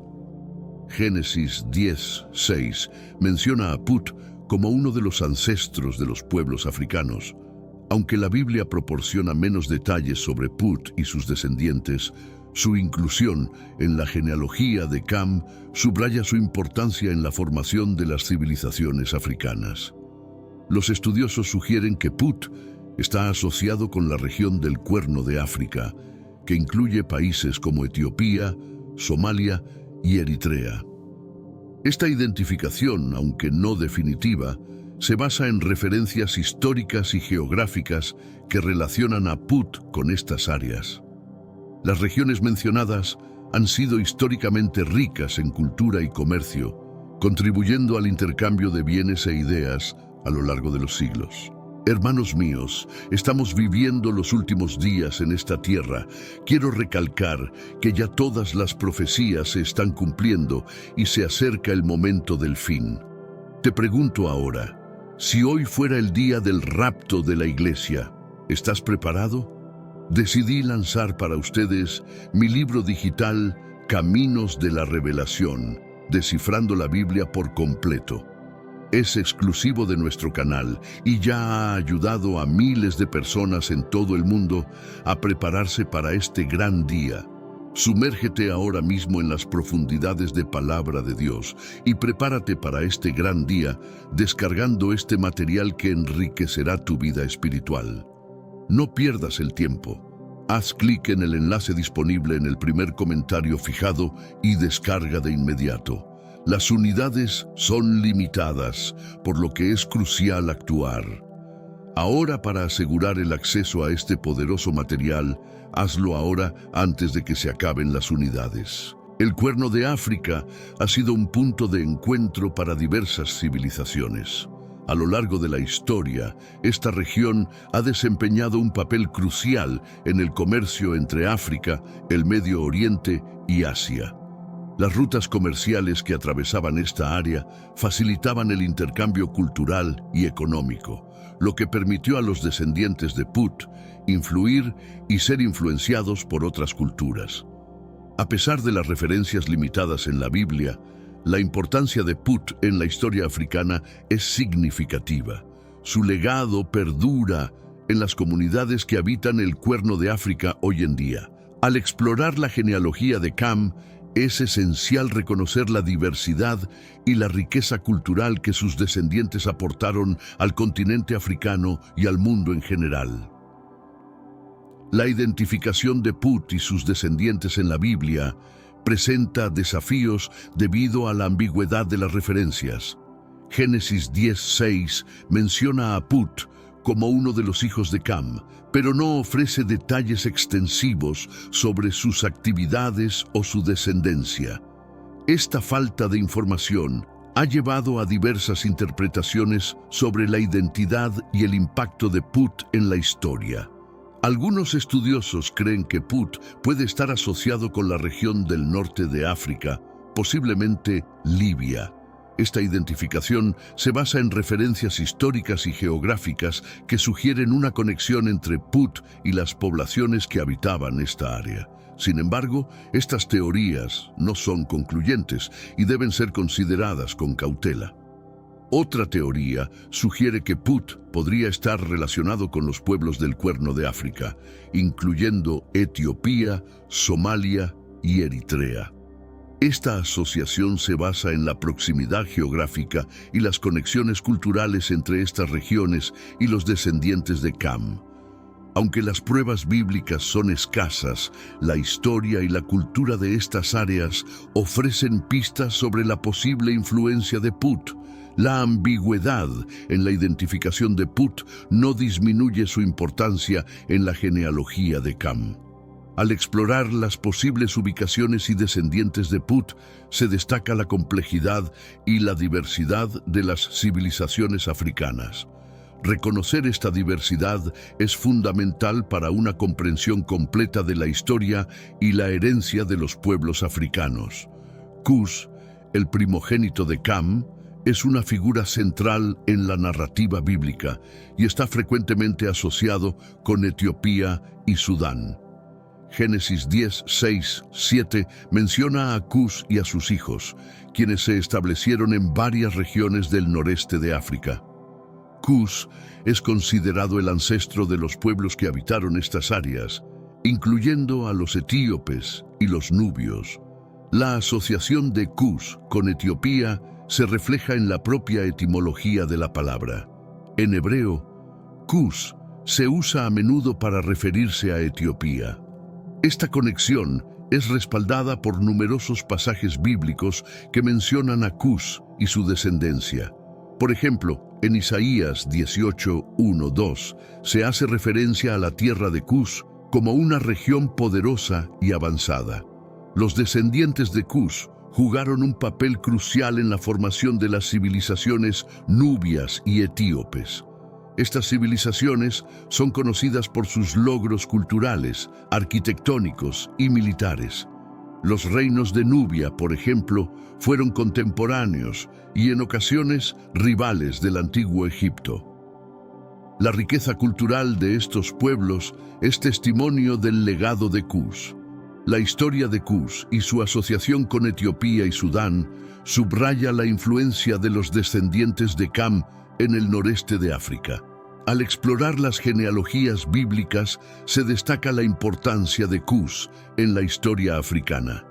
Génesis 10:6 menciona a Put como uno de los ancestros de los pueblos africanos. Aunque la Biblia proporciona menos detalles sobre Put y sus descendientes, su inclusión en la genealogía de Cam subraya su importancia en la formación de las civilizaciones africanas. Los estudiosos sugieren que Put está asociado con la región del Cuerno de África, que incluye países como Etiopía, Somalia y Eritrea. Esta identificación, aunque no definitiva, se basa en referencias históricas y geográficas que relacionan a Put con estas áreas. Las regiones mencionadas han sido históricamente ricas en cultura y comercio, contribuyendo al intercambio de bienes e ideas a lo largo de los siglos. Hermanos míos, estamos viviendo los últimos días en esta tierra. Quiero recalcar que ya todas las profecías se están cumpliendo y se acerca el momento del fin. Te pregunto ahora, si hoy fuera el día del rapto de la iglesia, ¿estás preparado? Decidí lanzar para ustedes mi libro digital Caminos de la Revelación, descifrando la Biblia por completo. Es exclusivo de nuestro canal y ya ha ayudado a miles de personas en todo el mundo a prepararse para este gran día. Sumérgete ahora mismo en las profundidades de Palabra de Dios y prepárate para este gran día descargando este material que enriquecerá tu vida espiritual. No pierdas el tiempo. Haz clic en el enlace disponible en el primer comentario fijado y descarga de inmediato. Las unidades son limitadas, por lo que es crucial actuar. Ahora, para asegurar el acceso a este poderoso material, hazlo ahora antes de que se acaben las unidades. El Cuerno de África ha sido un punto de encuentro para diversas civilizaciones. A lo largo de la historia, esta región ha desempeñado un papel crucial en el comercio entre África, el Medio Oriente y Asia. Las rutas comerciales que atravesaban esta área facilitaban el intercambio cultural y económico, lo que permitió a los descendientes de Put influir y ser influenciados por otras culturas. A pesar de las referencias limitadas en la Biblia, la importancia de Put en la historia africana es significativa. Su legado perdura en las comunidades que habitan el Cuerno de África hoy en día. Al explorar la genealogía de Cam, es esencial reconocer la diversidad y la riqueza cultural que sus descendientes aportaron al continente africano y al mundo en general. La identificación de Put y sus descendientes en la Biblia presenta desafíos debido a la ambigüedad de las referencias. Génesis 10:6 menciona a Put como uno de los hijos de Cam, pero no ofrece detalles extensivos sobre sus actividades o su descendencia. Esta falta de información ha llevado a diversas interpretaciones sobre la identidad y el impacto de Put en la historia. Algunos estudiosos creen que Put puede estar asociado con la región del norte de África, posiblemente Libia. Esta identificación se basa en referencias históricas y geográficas que sugieren una conexión entre Put y las poblaciones que habitaban esta área. Sin embargo, estas teorías no son concluyentes y deben ser consideradas con cautela. Otra teoría sugiere que Put podría estar relacionado con los pueblos del Cuerno de África, incluyendo Etiopía, Somalia y Eritrea. Esta asociación se basa en la proximidad geográfica y las conexiones culturales entre estas regiones y los descendientes de Cam. Aunque las pruebas bíblicas son escasas, la historia y la cultura de estas áreas ofrecen pistas sobre la posible influencia de Put. La ambigüedad en la identificación de Put no disminuye su importancia en la genealogía de Cam. Al explorar las posibles ubicaciones y descendientes de Put, se destaca la complejidad y la diversidad de las civilizaciones africanas. Reconocer esta diversidad es fundamental para una comprensión completa de la historia y la herencia de los pueblos africanos. Cus, el primogénito de Cam, es una figura central en la narrativa bíblica y está frecuentemente asociado con Etiopía y Sudán. Génesis 10, 6, 7 menciona a Cus y a sus hijos, quienes se establecieron en varias regiones del noreste de África. Cus es considerado el ancestro de los pueblos que habitaron estas áreas, incluyendo a los etíopes y los nubios. La asociación de Cus con Etiopía se refleja en la propia etimología de la palabra. En hebreo, Cus se usa a menudo para referirse a Etiopía. Esta conexión es respaldada por numerosos pasajes bíblicos que mencionan a Cus y su descendencia. Por ejemplo, en Isaías 18, 1, 2, se hace referencia a la tierra de Cus como una región poderosa y avanzada. Los descendientes de Cus jugaron un papel crucial en la formación de las civilizaciones nubias y etíopes. Estas civilizaciones son conocidas por sus logros culturales, arquitectónicos y militares. Los reinos de Nubia, por ejemplo, fueron contemporáneos y en ocasiones rivales del antiguo Egipto. La riqueza cultural de estos pueblos es testimonio del legado de Cus. La historia de Cus y su asociación con Etiopía y Sudán subraya la influencia de los descendientes de Cam en el noreste de África. Al explorar las genealogías bíblicas, se destaca la importancia de Cus en la historia africana.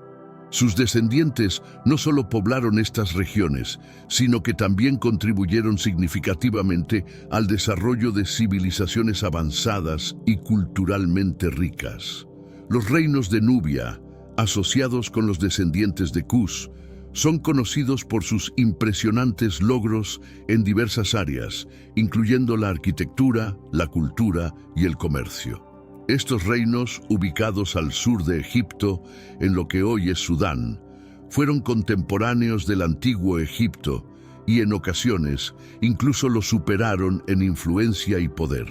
Sus descendientes no solo poblaron estas regiones, sino que también contribuyeron significativamente al desarrollo de civilizaciones avanzadas y culturalmente ricas. Los reinos de Nubia, asociados con los descendientes de Cus, son conocidos por sus impresionantes logros en diversas áreas, incluyendo la arquitectura, la cultura y el comercio. Estos reinos, ubicados al sur de Egipto, en lo que hoy es Sudán, fueron contemporáneos del antiguo Egipto y en ocasiones incluso lo superaron en influencia y poder.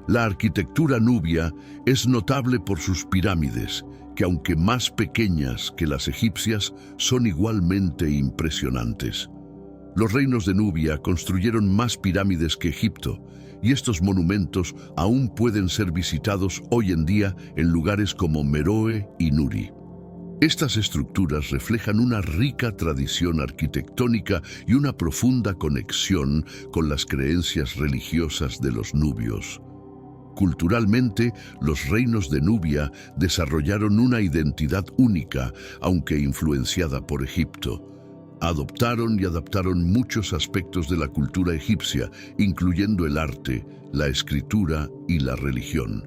La arquitectura nubia es notable por sus pirámides, que aunque más pequeñas que las egipcias, son igualmente impresionantes. Los reinos de Nubia construyeron más pirámides que Egipto, y estos monumentos aún pueden ser visitados hoy en día en lugares como Meroe y Nuri. Estas estructuras reflejan una rica tradición arquitectónica y una profunda conexión con las creencias religiosas de los nubios. Culturalmente, los reinos de Nubia desarrollaron una identidad única, aunque influenciada por Egipto. Adoptaron y adaptaron muchos aspectos de la cultura egipcia, incluyendo el arte, la escritura y la religión.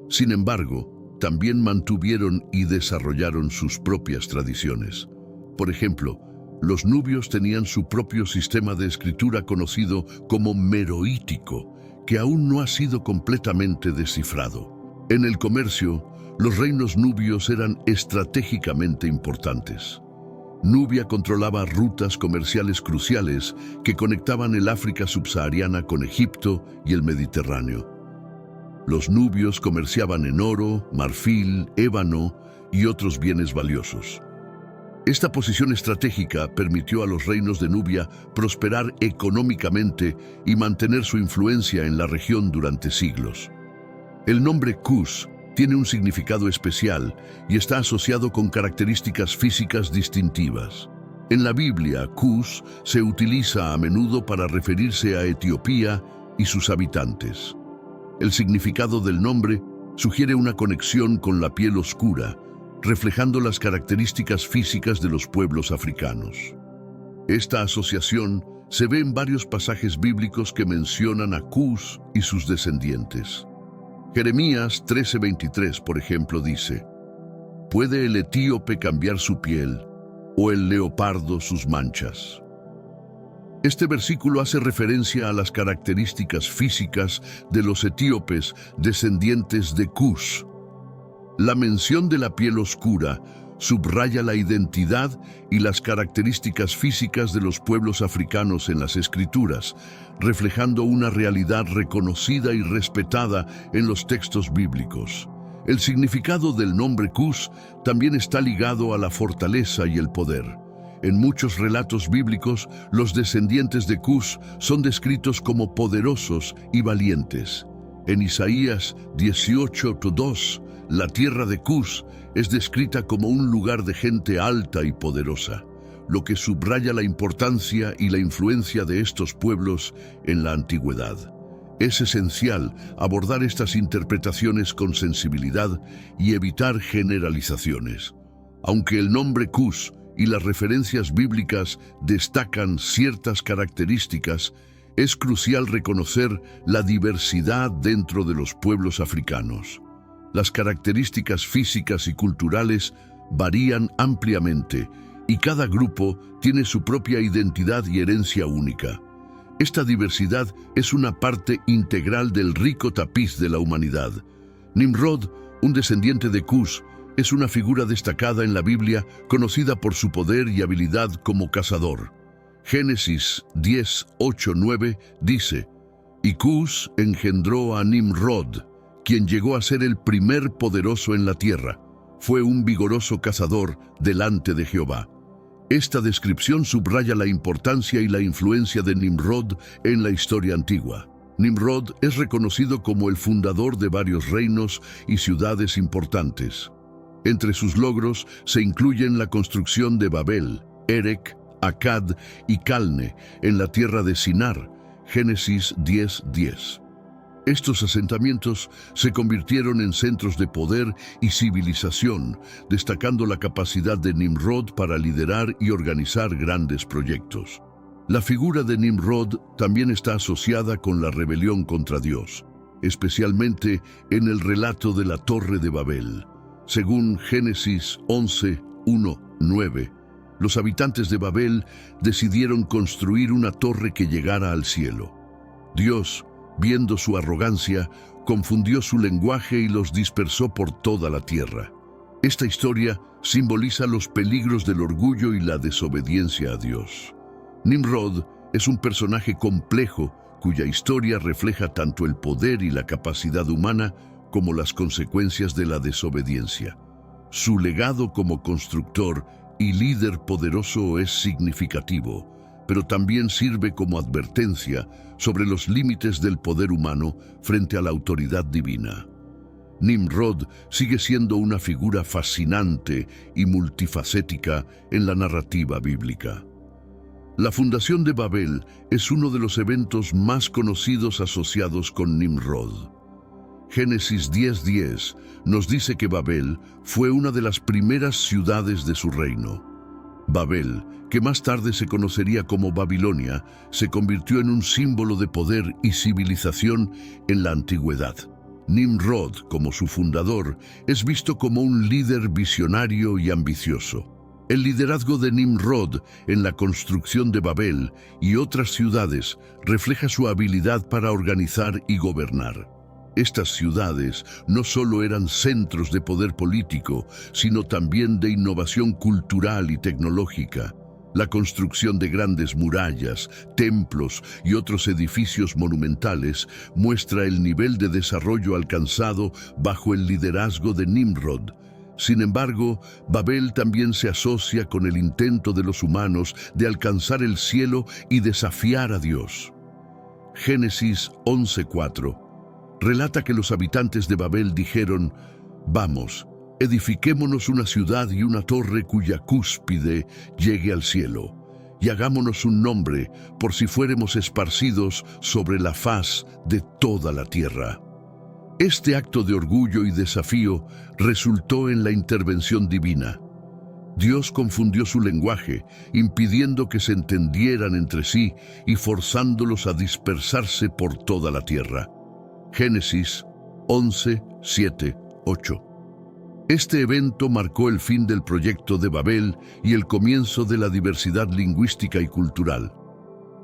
Sin embargo, también mantuvieron y desarrollaron sus propias tradiciones. Por ejemplo, los nubios tenían su propio sistema de escritura conocido como meroítico, que aún no ha sido completamente descifrado. En el comercio, los reinos nubios eran estratégicamente importantes. Nubia controlaba rutas comerciales cruciales que conectaban el África subsahariana con Egipto y el Mediterráneo. Los nubios comerciaban en oro, marfil, ébano y otros bienes valiosos. Esta posición estratégica permitió a los reinos de Nubia prosperar económicamente y mantener su influencia en la región durante siglos. El nombre Cus tiene un significado especial y está asociado con características físicas distintivas. En la Biblia, Cus se utiliza a menudo para referirse a Etiopía y sus habitantes. El significado del nombre sugiere una conexión con la piel oscura, reflejando las características físicas de los pueblos africanos. Esta asociación se ve en varios pasajes bíblicos que mencionan a Cus y sus descendientes. Jeremías 13:23, por ejemplo, dice: ¿Puede el etíope cambiar su piel o el leopardo sus manchas? Este versículo hace referencia a las características físicas de los etíopes descendientes de Cus. La mención de la piel oscura subraya la identidad y las características físicas de los pueblos africanos en las Escrituras, reflejando una realidad reconocida y respetada en los textos bíblicos. El significado del nombre Cus también está ligado a la fortaleza y el poder. En muchos relatos bíblicos, los descendientes de Cus son descritos como poderosos y valientes. En Isaías 18:2, la tierra de Cus es descrita como un lugar de gente alta y poderosa, lo que subraya la importancia y la influencia de estos pueblos en la antigüedad. Es esencial abordar estas interpretaciones con sensibilidad y evitar generalizaciones. Aunque el nombre Cus y las referencias bíblicas destacan ciertas características, es crucial reconocer la diversidad dentro de los pueblos africanos. Las características físicas y culturales varían ampliamente y cada grupo tiene su propia identidad y herencia única. Esta diversidad es una parte integral del rico tapiz de la humanidad. Nimrod, un descendiente de Cus, es una figura destacada en la Biblia, conocida por su poder y habilidad como cazador. Génesis 10:8-9 dice: Y Cus engendró a Nimrod, quien llegó a ser el primer poderoso en la tierra. Fue un vigoroso cazador delante de Jehová. Esta descripción subraya la importancia y la influencia de Nimrod en la historia antigua. Nimrod es reconocido como el fundador de varios reinos y ciudades importantes. Entre sus logros se incluyen la construcción de Babel, Erech, Akkad y Calne en la tierra de Sinar, Génesis 10:10. Estos asentamientos se convirtieron en centros de poder y civilización, destacando la capacidad de Nimrod para liderar y organizar grandes proyectos. La figura de Nimrod también está asociada con la rebelión contra Dios, especialmente en el relato de la Torre de Babel. Según Génesis 11:1-9, los habitantes de Babel decidieron construir una torre que llegara al cielo. Dios, viendo su arrogancia, confundió su lenguaje y los dispersó por toda la tierra. Esta historia simboliza los peligros del orgullo y la desobediencia a Dios. Nimrod es un personaje complejo cuya historia refleja tanto el poder y la capacidad humana como las consecuencias de la desobediencia. Su legado como constructor y líder poderoso es significativo, pero también sirve como advertencia sobre los límites del poder humano frente a la autoridad divina. Nimrod sigue siendo una figura fascinante y multifacética en la narrativa bíblica. La fundación de Babel es uno de los eventos más conocidos asociados con Nimrod. Génesis 10:10 nos dice que Babel fue una de las primeras ciudades de su reino. Babel, que más tarde se conocería como Babilonia, se convirtió en un símbolo de poder y civilización en la antigüedad. Nimrod, como su fundador, es visto como un líder visionario y ambicioso. El liderazgo de Nimrod en la construcción de Babel y otras ciudades refleja su habilidad para organizar y gobernar. Estas ciudades no solo eran centros de poder político, sino también de innovación cultural y tecnológica. La construcción de grandes murallas, templos y otros edificios monumentales muestra el nivel de desarrollo alcanzado bajo el liderazgo de Nimrod. Sin embargo, Babel también se asocia con el intento de los humanos de alcanzar el cielo y desafiar a Dios. Génesis 11:4 relata que los habitantes de Babel dijeron: «Vamos, edifiquémonos una ciudad y una torre cuya cúspide llegue al cielo, y hagámonos un nombre por si fuéremos esparcidos sobre la faz de toda la tierra». Este acto de orgullo y desafío resultó en la intervención divina. Dios confundió su lenguaje, impidiendo que se entendieran entre sí y forzándolos a dispersarse por toda la tierra. Génesis 11, 7, 8. Este evento marcó el fin del proyecto de Babel y el comienzo de la diversidad lingüística y cultural.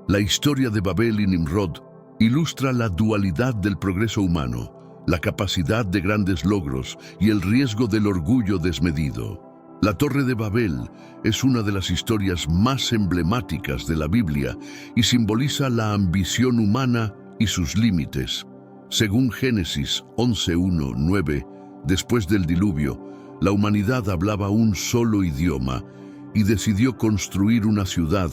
La historia de Babel y Nimrod ilustra la dualidad del progreso humano, la capacidad de grandes logros y el riesgo del orgullo desmedido. La Torre de Babel es una de las historias más emblemáticas de la Biblia y simboliza la ambición humana y sus límites. Según Génesis 11:1-9, después del diluvio, la humanidad hablaba un solo idioma y decidió construir una ciudad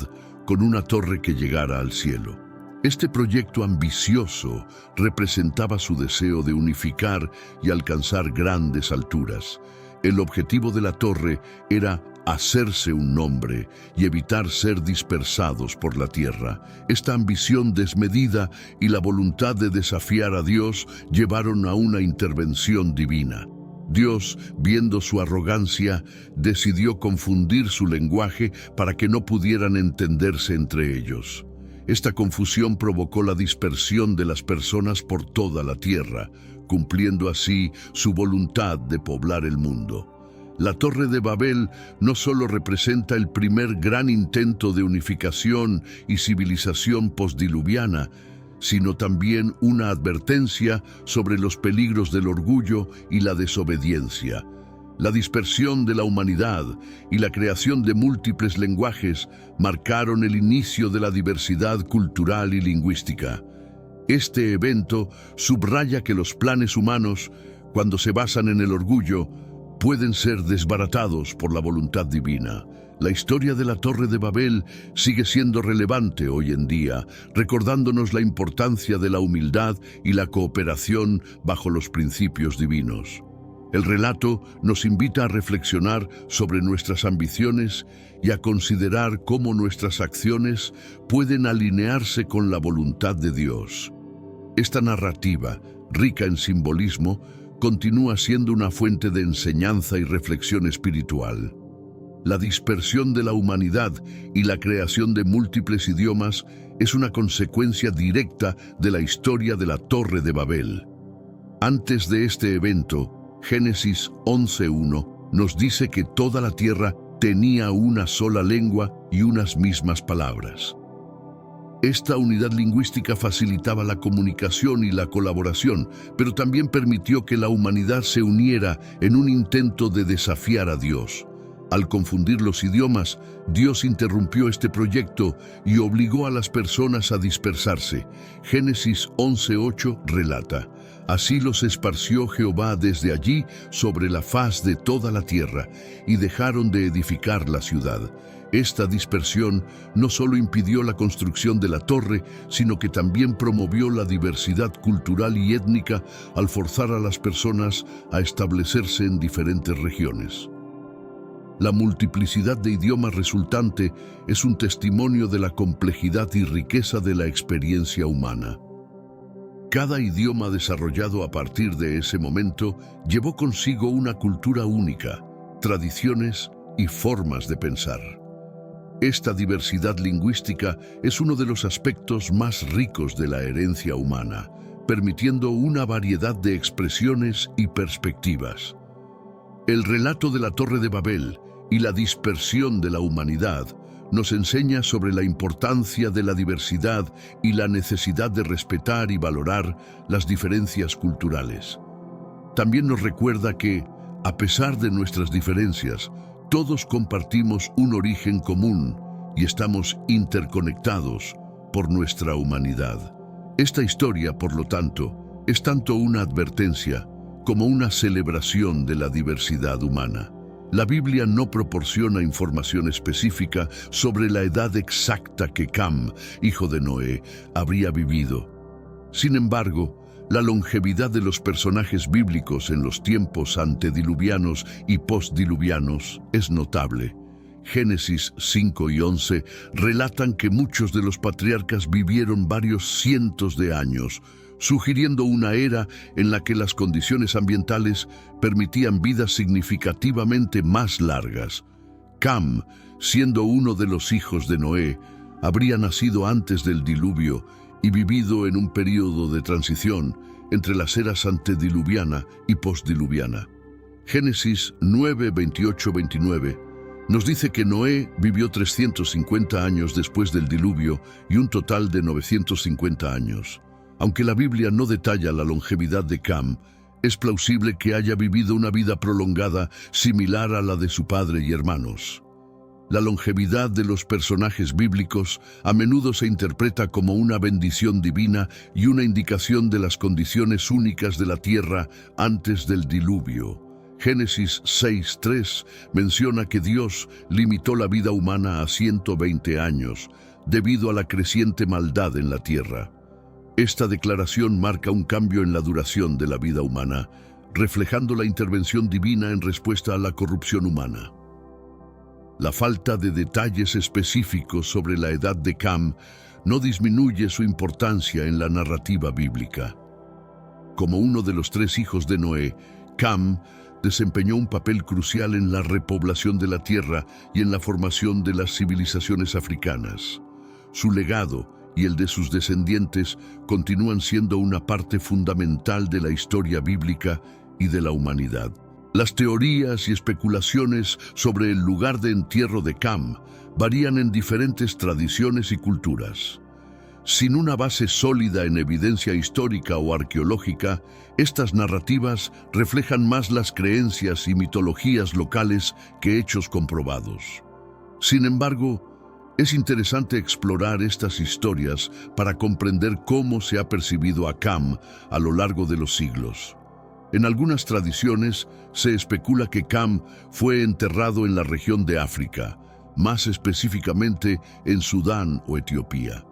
con una torre que llegara al cielo. Este proyecto ambicioso representaba su deseo de unificar y alcanzar grandes alturas. El objetivo de la torre era hacerse un nombre y evitar ser dispersados por la tierra. Esta ambición desmedida y la voluntad de desafiar a Dios llevaron a una intervención divina. Dios, viendo su arrogancia, decidió confundir su lenguaje para que no pudieran entenderse entre ellos. Esta confusión provocó la dispersión de las personas por toda la tierra, cumpliendo así su voluntad de poblar el mundo. La Torre de Babel no solo representa el primer gran intento de unificación y civilización postdiluviana, sino también una advertencia sobre los peligros del orgullo y la desobediencia. La dispersión de la humanidad y la creación de múltiples lenguajes marcaron el inicio de la diversidad cultural y lingüística. Este evento subraya que los planes humanos, cuando se basan en el orgullo, pueden ser desbaratados por la voluntad divina. La historia de la Torre de Babel sigue siendo relevante hoy en día, recordándonos la importancia de la humildad y la cooperación bajo los principios divinos. El relato nos invita a reflexionar sobre nuestras ambiciones y a considerar cómo nuestras acciones pueden alinearse con la voluntad de Dios. Esta narrativa, rica en simbolismo, continúa siendo una fuente de enseñanza y reflexión espiritual. La dispersión de la humanidad y la creación de múltiples idiomas es una consecuencia directa de la historia de la Torre de Babel. Antes de este evento, Génesis 11:1 nos dice que toda la tierra tenía una sola lengua y unas mismas palabras. Esta unidad lingüística facilitaba la comunicación y la colaboración, pero también permitió que la humanidad se uniera en un intento de desafiar a Dios. Al confundir los idiomas, Dios interrumpió este proyecto y obligó a las personas a dispersarse. Génesis 11:8 relata: Así los esparció Jehová desde allí sobre la faz de toda la tierra, y dejaron de edificar la ciudad. Esta dispersión no solo impidió la construcción de la torre, sino que también promovió la diversidad cultural y étnica al forzar a las personas a establecerse en diferentes regiones. La multiplicidad de idiomas resultante es un testimonio de la complejidad y riqueza de la experiencia humana. Cada idioma desarrollado a partir de ese momento llevó consigo una cultura única, tradiciones y formas de pensar. Esta diversidad lingüística es uno de los aspectos más ricos de la herencia humana, permitiendo una variedad de expresiones y perspectivas. El relato de la Torre de Babel y la dispersión de la humanidad nos enseña sobre la importancia de la diversidad y la necesidad de respetar y valorar las diferencias culturales. También nos recuerda que, a pesar de nuestras diferencias, todos compartimos un origen común y estamos interconectados por nuestra humanidad. Esta historia, por lo tanto, es tanto una advertencia como una celebración de la diversidad humana. La Biblia no proporciona información específica sobre la edad exacta que Cam, hijo de Noé, habría vivido. Sin embargo, la longevidad de los personajes bíblicos en los tiempos antediluvianos y postdiluvianos es notable. Génesis 5 y 11 relatan que muchos de los patriarcas vivieron varios cientos de años, sugiriendo una era en la que las condiciones ambientales permitían vidas significativamente más largas. Cam, siendo uno de los hijos de Noé, habría nacido antes del diluvio y vivido en un período de transición entre las eras antediluviana y postdiluviana. Génesis 9, 28-29 nos dice que Noé vivió 350 años después del diluvio y un total de 950 años. Aunque la Biblia no detalla la longevidad de Cam, es plausible que haya vivido una vida prolongada similar a la de su padre y hermanos. La longevidad de los personajes bíblicos a menudo se interpreta como una bendición divina y una indicación de las condiciones únicas de la tierra antes del diluvio. Génesis 6:3 menciona que Dios limitó la vida humana a 120 años debido a la creciente maldad en la tierra. Esta declaración marca un cambio en la duración de la vida humana, reflejando la intervención divina en respuesta a la corrupción humana. La falta de detalles específicos sobre la edad de Cam no disminuye su importancia en la narrativa bíblica. Como uno de los 3 hijos de Noé, Cam desempeñó un papel crucial en la repoblación de la tierra y en la formación de las civilizaciones africanas. Su legado y el de sus descendientes continúan siendo una parte fundamental de la historia bíblica y de la humanidad. Las teorías y especulaciones sobre el lugar de entierro de Cam varían en diferentes tradiciones y culturas. Sin una base sólida en evidencia histórica o arqueológica, estas narrativas reflejan más las creencias y mitologías locales que hechos comprobados. Sin embargo, es interesante explorar estas historias para comprender cómo se ha percibido a Cam a lo largo de los siglos. En algunas tradiciones se especula que Cam fue enterrado en la región de África, más específicamente en Sudán o Etiopía.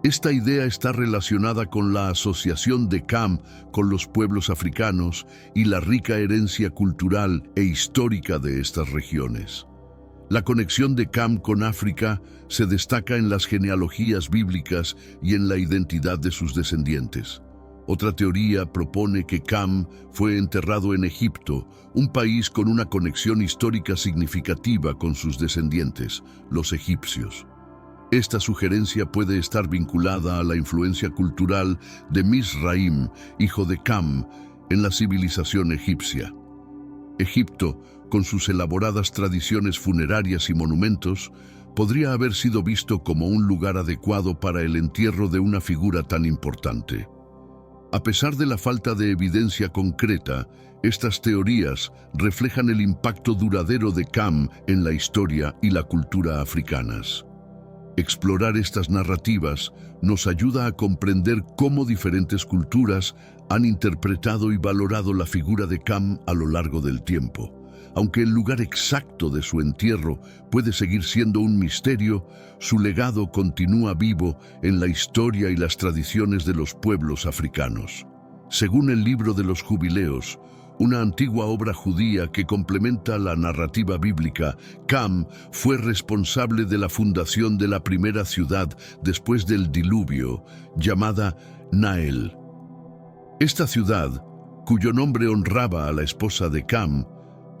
Esta idea está relacionada con la asociación de Cam con los pueblos africanos y la rica herencia cultural e histórica de estas regiones. La conexión de Cam con África se destaca en las genealogías bíblicas y en la identidad de sus descendientes. Otra teoría propone que Cam fue enterrado en Egipto, un país con una conexión histórica significativa con sus descendientes, los egipcios. Esta sugerencia puede estar vinculada a la influencia cultural de Misraim, hijo de Cam, en la civilización egipcia. Egipto, con sus elaboradas tradiciones funerarias y monumentos, podría haber sido visto como un lugar adecuado para el entierro de una figura tan importante. A pesar de la falta de evidencia concreta, estas teorías reflejan el impacto duradero de Cam en la historia y la cultura africanas. Explorar estas narrativas nos ayuda a comprender cómo diferentes culturas han interpretado y valorado la figura de Cam a lo largo del tiempo. Aunque el lugar exacto de su entierro puede seguir siendo un misterio, su legado continúa vivo en la historia y las tradiciones de los pueblos africanos. Según el Libro de los Jubileos, una antigua obra judía que complementa la narrativa bíblica, Cam fue responsable de la fundación de la primera ciudad después del diluvio, llamada Nael. Esta ciudad, cuyo nombre honraba a la esposa de Cam,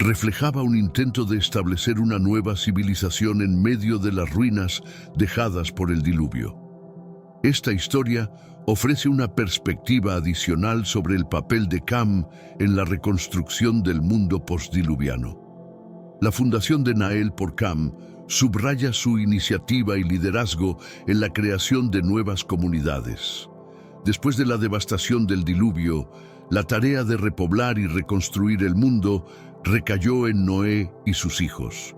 reflejaba un intento de establecer una nueva civilización en medio de las ruinas dejadas por el diluvio. Esta historia ofrece una perspectiva adicional sobre el papel de Cam en la reconstrucción del mundo postdiluviano. La fundación de Nael por Cam subraya su iniciativa y liderazgo en la creación de nuevas comunidades. Después de la devastación del diluvio, la tarea de repoblar y reconstruir el mundo recayó en Noé y sus hijos.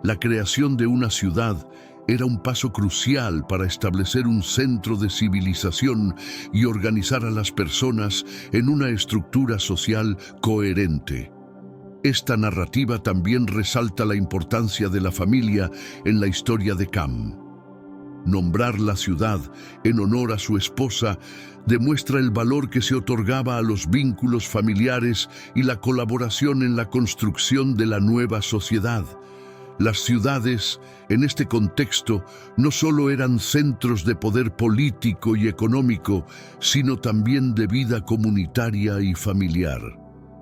La creación de una ciudad era un paso crucial para establecer un centro de civilización y organizar a las personas en una estructura social coherente. Esta narrativa también resalta la importancia de la familia en la historia de Cam. Nombrar la ciudad en honor a su esposa demuestra el valor que se otorgaba a los vínculos familiares y la colaboración en la construcción de la nueva sociedad. Las ciudades, en este contexto, no solo eran centros de poder político y económico, sino también de vida comunitaria y familiar.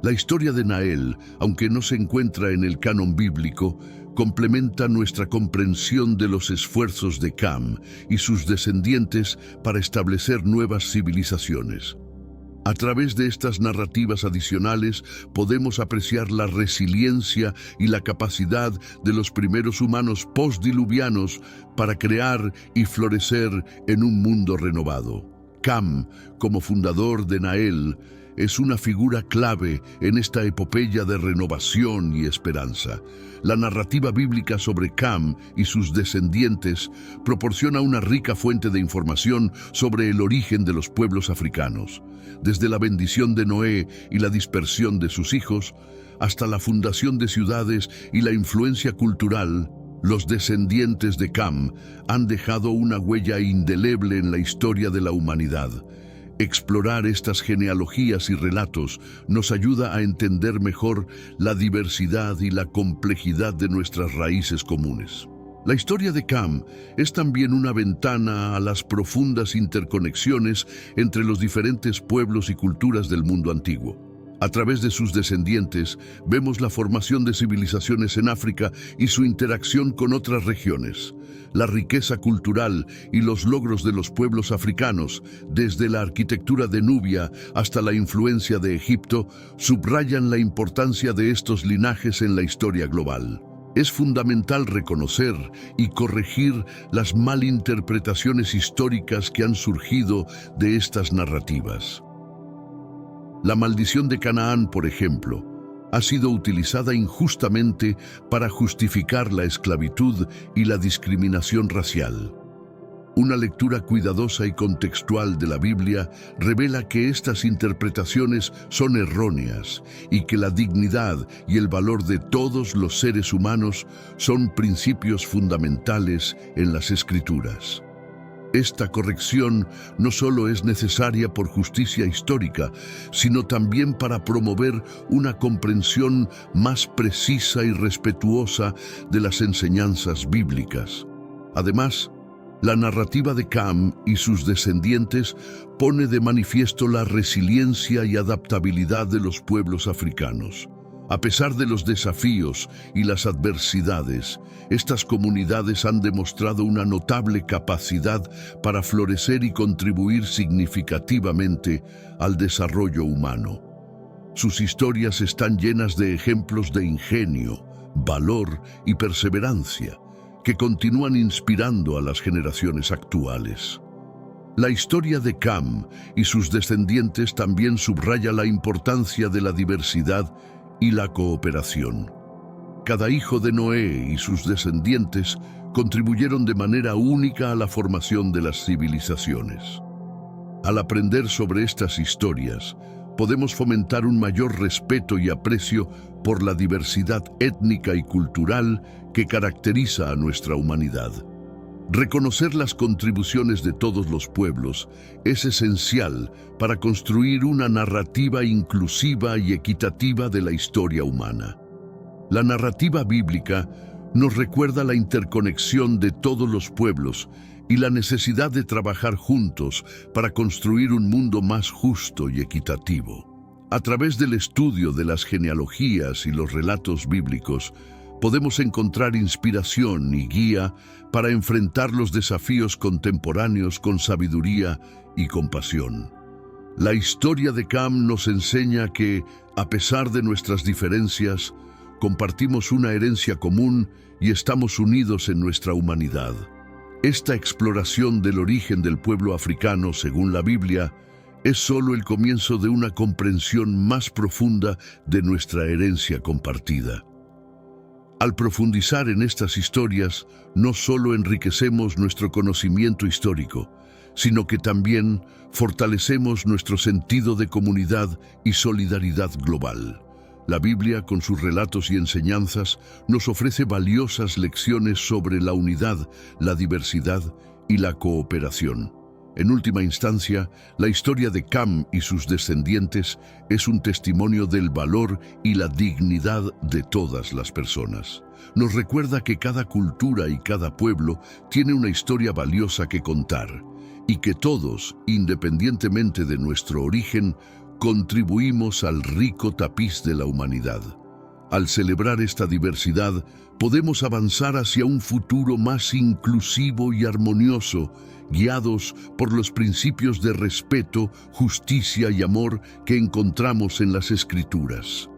La historia de Nael, aunque no se encuentra en el canon bíblico, complementa nuestra comprensión de los esfuerzos de Cam y sus descendientes para establecer nuevas civilizaciones. A través de estas narrativas adicionales podemos apreciar la resiliencia y la capacidad de los primeros humanos postdiluvianos para crear y florecer en un mundo renovado. Cam, como fundador de Nael, es una figura clave en esta epopeya de renovación y esperanza. La narrativa bíblica sobre Cam y sus descendientes proporciona una rica fuente de información sobre el origen de los pueblos africanos, desde la bendición de Noé y la dispersión de sus hijos, hasta la fundación de ciudades y la influencia cultural. Los descendientes de Cam han dejado una huella indeleble en la historia de la humanidad. Explorar estas genealogías y relatos nos ayuda a entender mejor la diversidad y la complejidad de nuestras raíces comunes. La historia de Cam es también una ventana a las profundas interconexiones entre los diferentes pueblos y culturas del mundo antiguo. A través de sus descendientes, vemos la formación de civilizaciones en África y su interacción con otras regiones. La riqueza cultural y los logros de los pueblos africanos, desde la arquitectura de Nubia hasta la influencia de Egipto, subrayan la importancia de estos linajes en la historia global. Es fundamental reconocer y corregir las malinterpretaciones históricas que han surgido de estas narrativas. La maldición de Canaán, por ejemplo, ha sido utilizada injustamente para justificar la esclavitud y la discriminación racial. Una lectura cuidadosa y contextual de la Biblia revela que estas interpretaciones son erróneas y que la dignidad y el valor de todos los seres humanos son principios fundamentales en las Escrituras. Esta corrección no solo es necesaria por justicia histórica, sino también para promover una comprensión más precisa y respetuosa de las enseñanzas bíblicas. Además, la narrativa de Cam y sus descendientes pone de manifiesto la resiliencia y adaptabilidad de los pueblos africanos. A pesar de los desafíos y las adversidades, estas comunidades han demostrado una notable capacidad para florecer y contribuir significativamente al desarrollo humano. Sus historias están llenas de ejemplos de ingenio, valor y perseverancia, que continúan inspirando a las generaciones actuales. La historia de Cam y sus descendientes también subraya la importancia de la diversidad y la cooperación. Cada hijo de Noé y sus descendientes contribuyeron de manera única a la formación de las civilizaciones. Al aprender sobre estas historias, podemos fomentar un mayor respeto y aprecio por la diversidad étnica y cultural que caracteriza a nuestra humanidad. Reconocer las contribuciones de todos los pueblos es esencial para construir una narrativa inclusiva y equitativa de la historia humana. La narrativa bíblica nos recuerda la interconexión de todos los pueblos y la necesidad de trabajar juntos para construir un mundo más justo y equitativo. A través del estudio de las genealogías y los relatos bíblicos, podemos encontrar inspiración y guía para enfrentar los desafíos contemporáneos con sabiduría y compasión. La historia de Cam nos enseña que, a pesar de nuestras diferencias, compartimos una herencia común y estamos unidos en nuestra humanidad. Esta exploración del origen del pueblo africano, según la Biblia, es solo el comienzo de una comprensión más profunda de nuestra herencia compartida. Al profundizar en estas historias, no solo enriquecemos nuestro conocimiento histórico, sino que también fortalecemos nuestro sentido de comunidad y solidaridad global. La Biblia, con sus relatos y enseñanzas, nos ofrece valiosas lecciones sobre la unidad, la diversidad y la cooperación. En última instancia, la historia de Cam y sus descendientes es un testimonio del valor y la dignidad de todas las personas. Nos recuerda que cada cultura y cada pueblo tiene una historia valiosa que contar, y que todos, independientemente de nuestro origen, contribuimos al rico tapiz de la humanidad. Al celebrar esta diversidad, podemos avanzar hacia un futuro más inclusivo y armonioso, guiados por los principios de respeto, justicia y amor que encontramos en las Escrituras.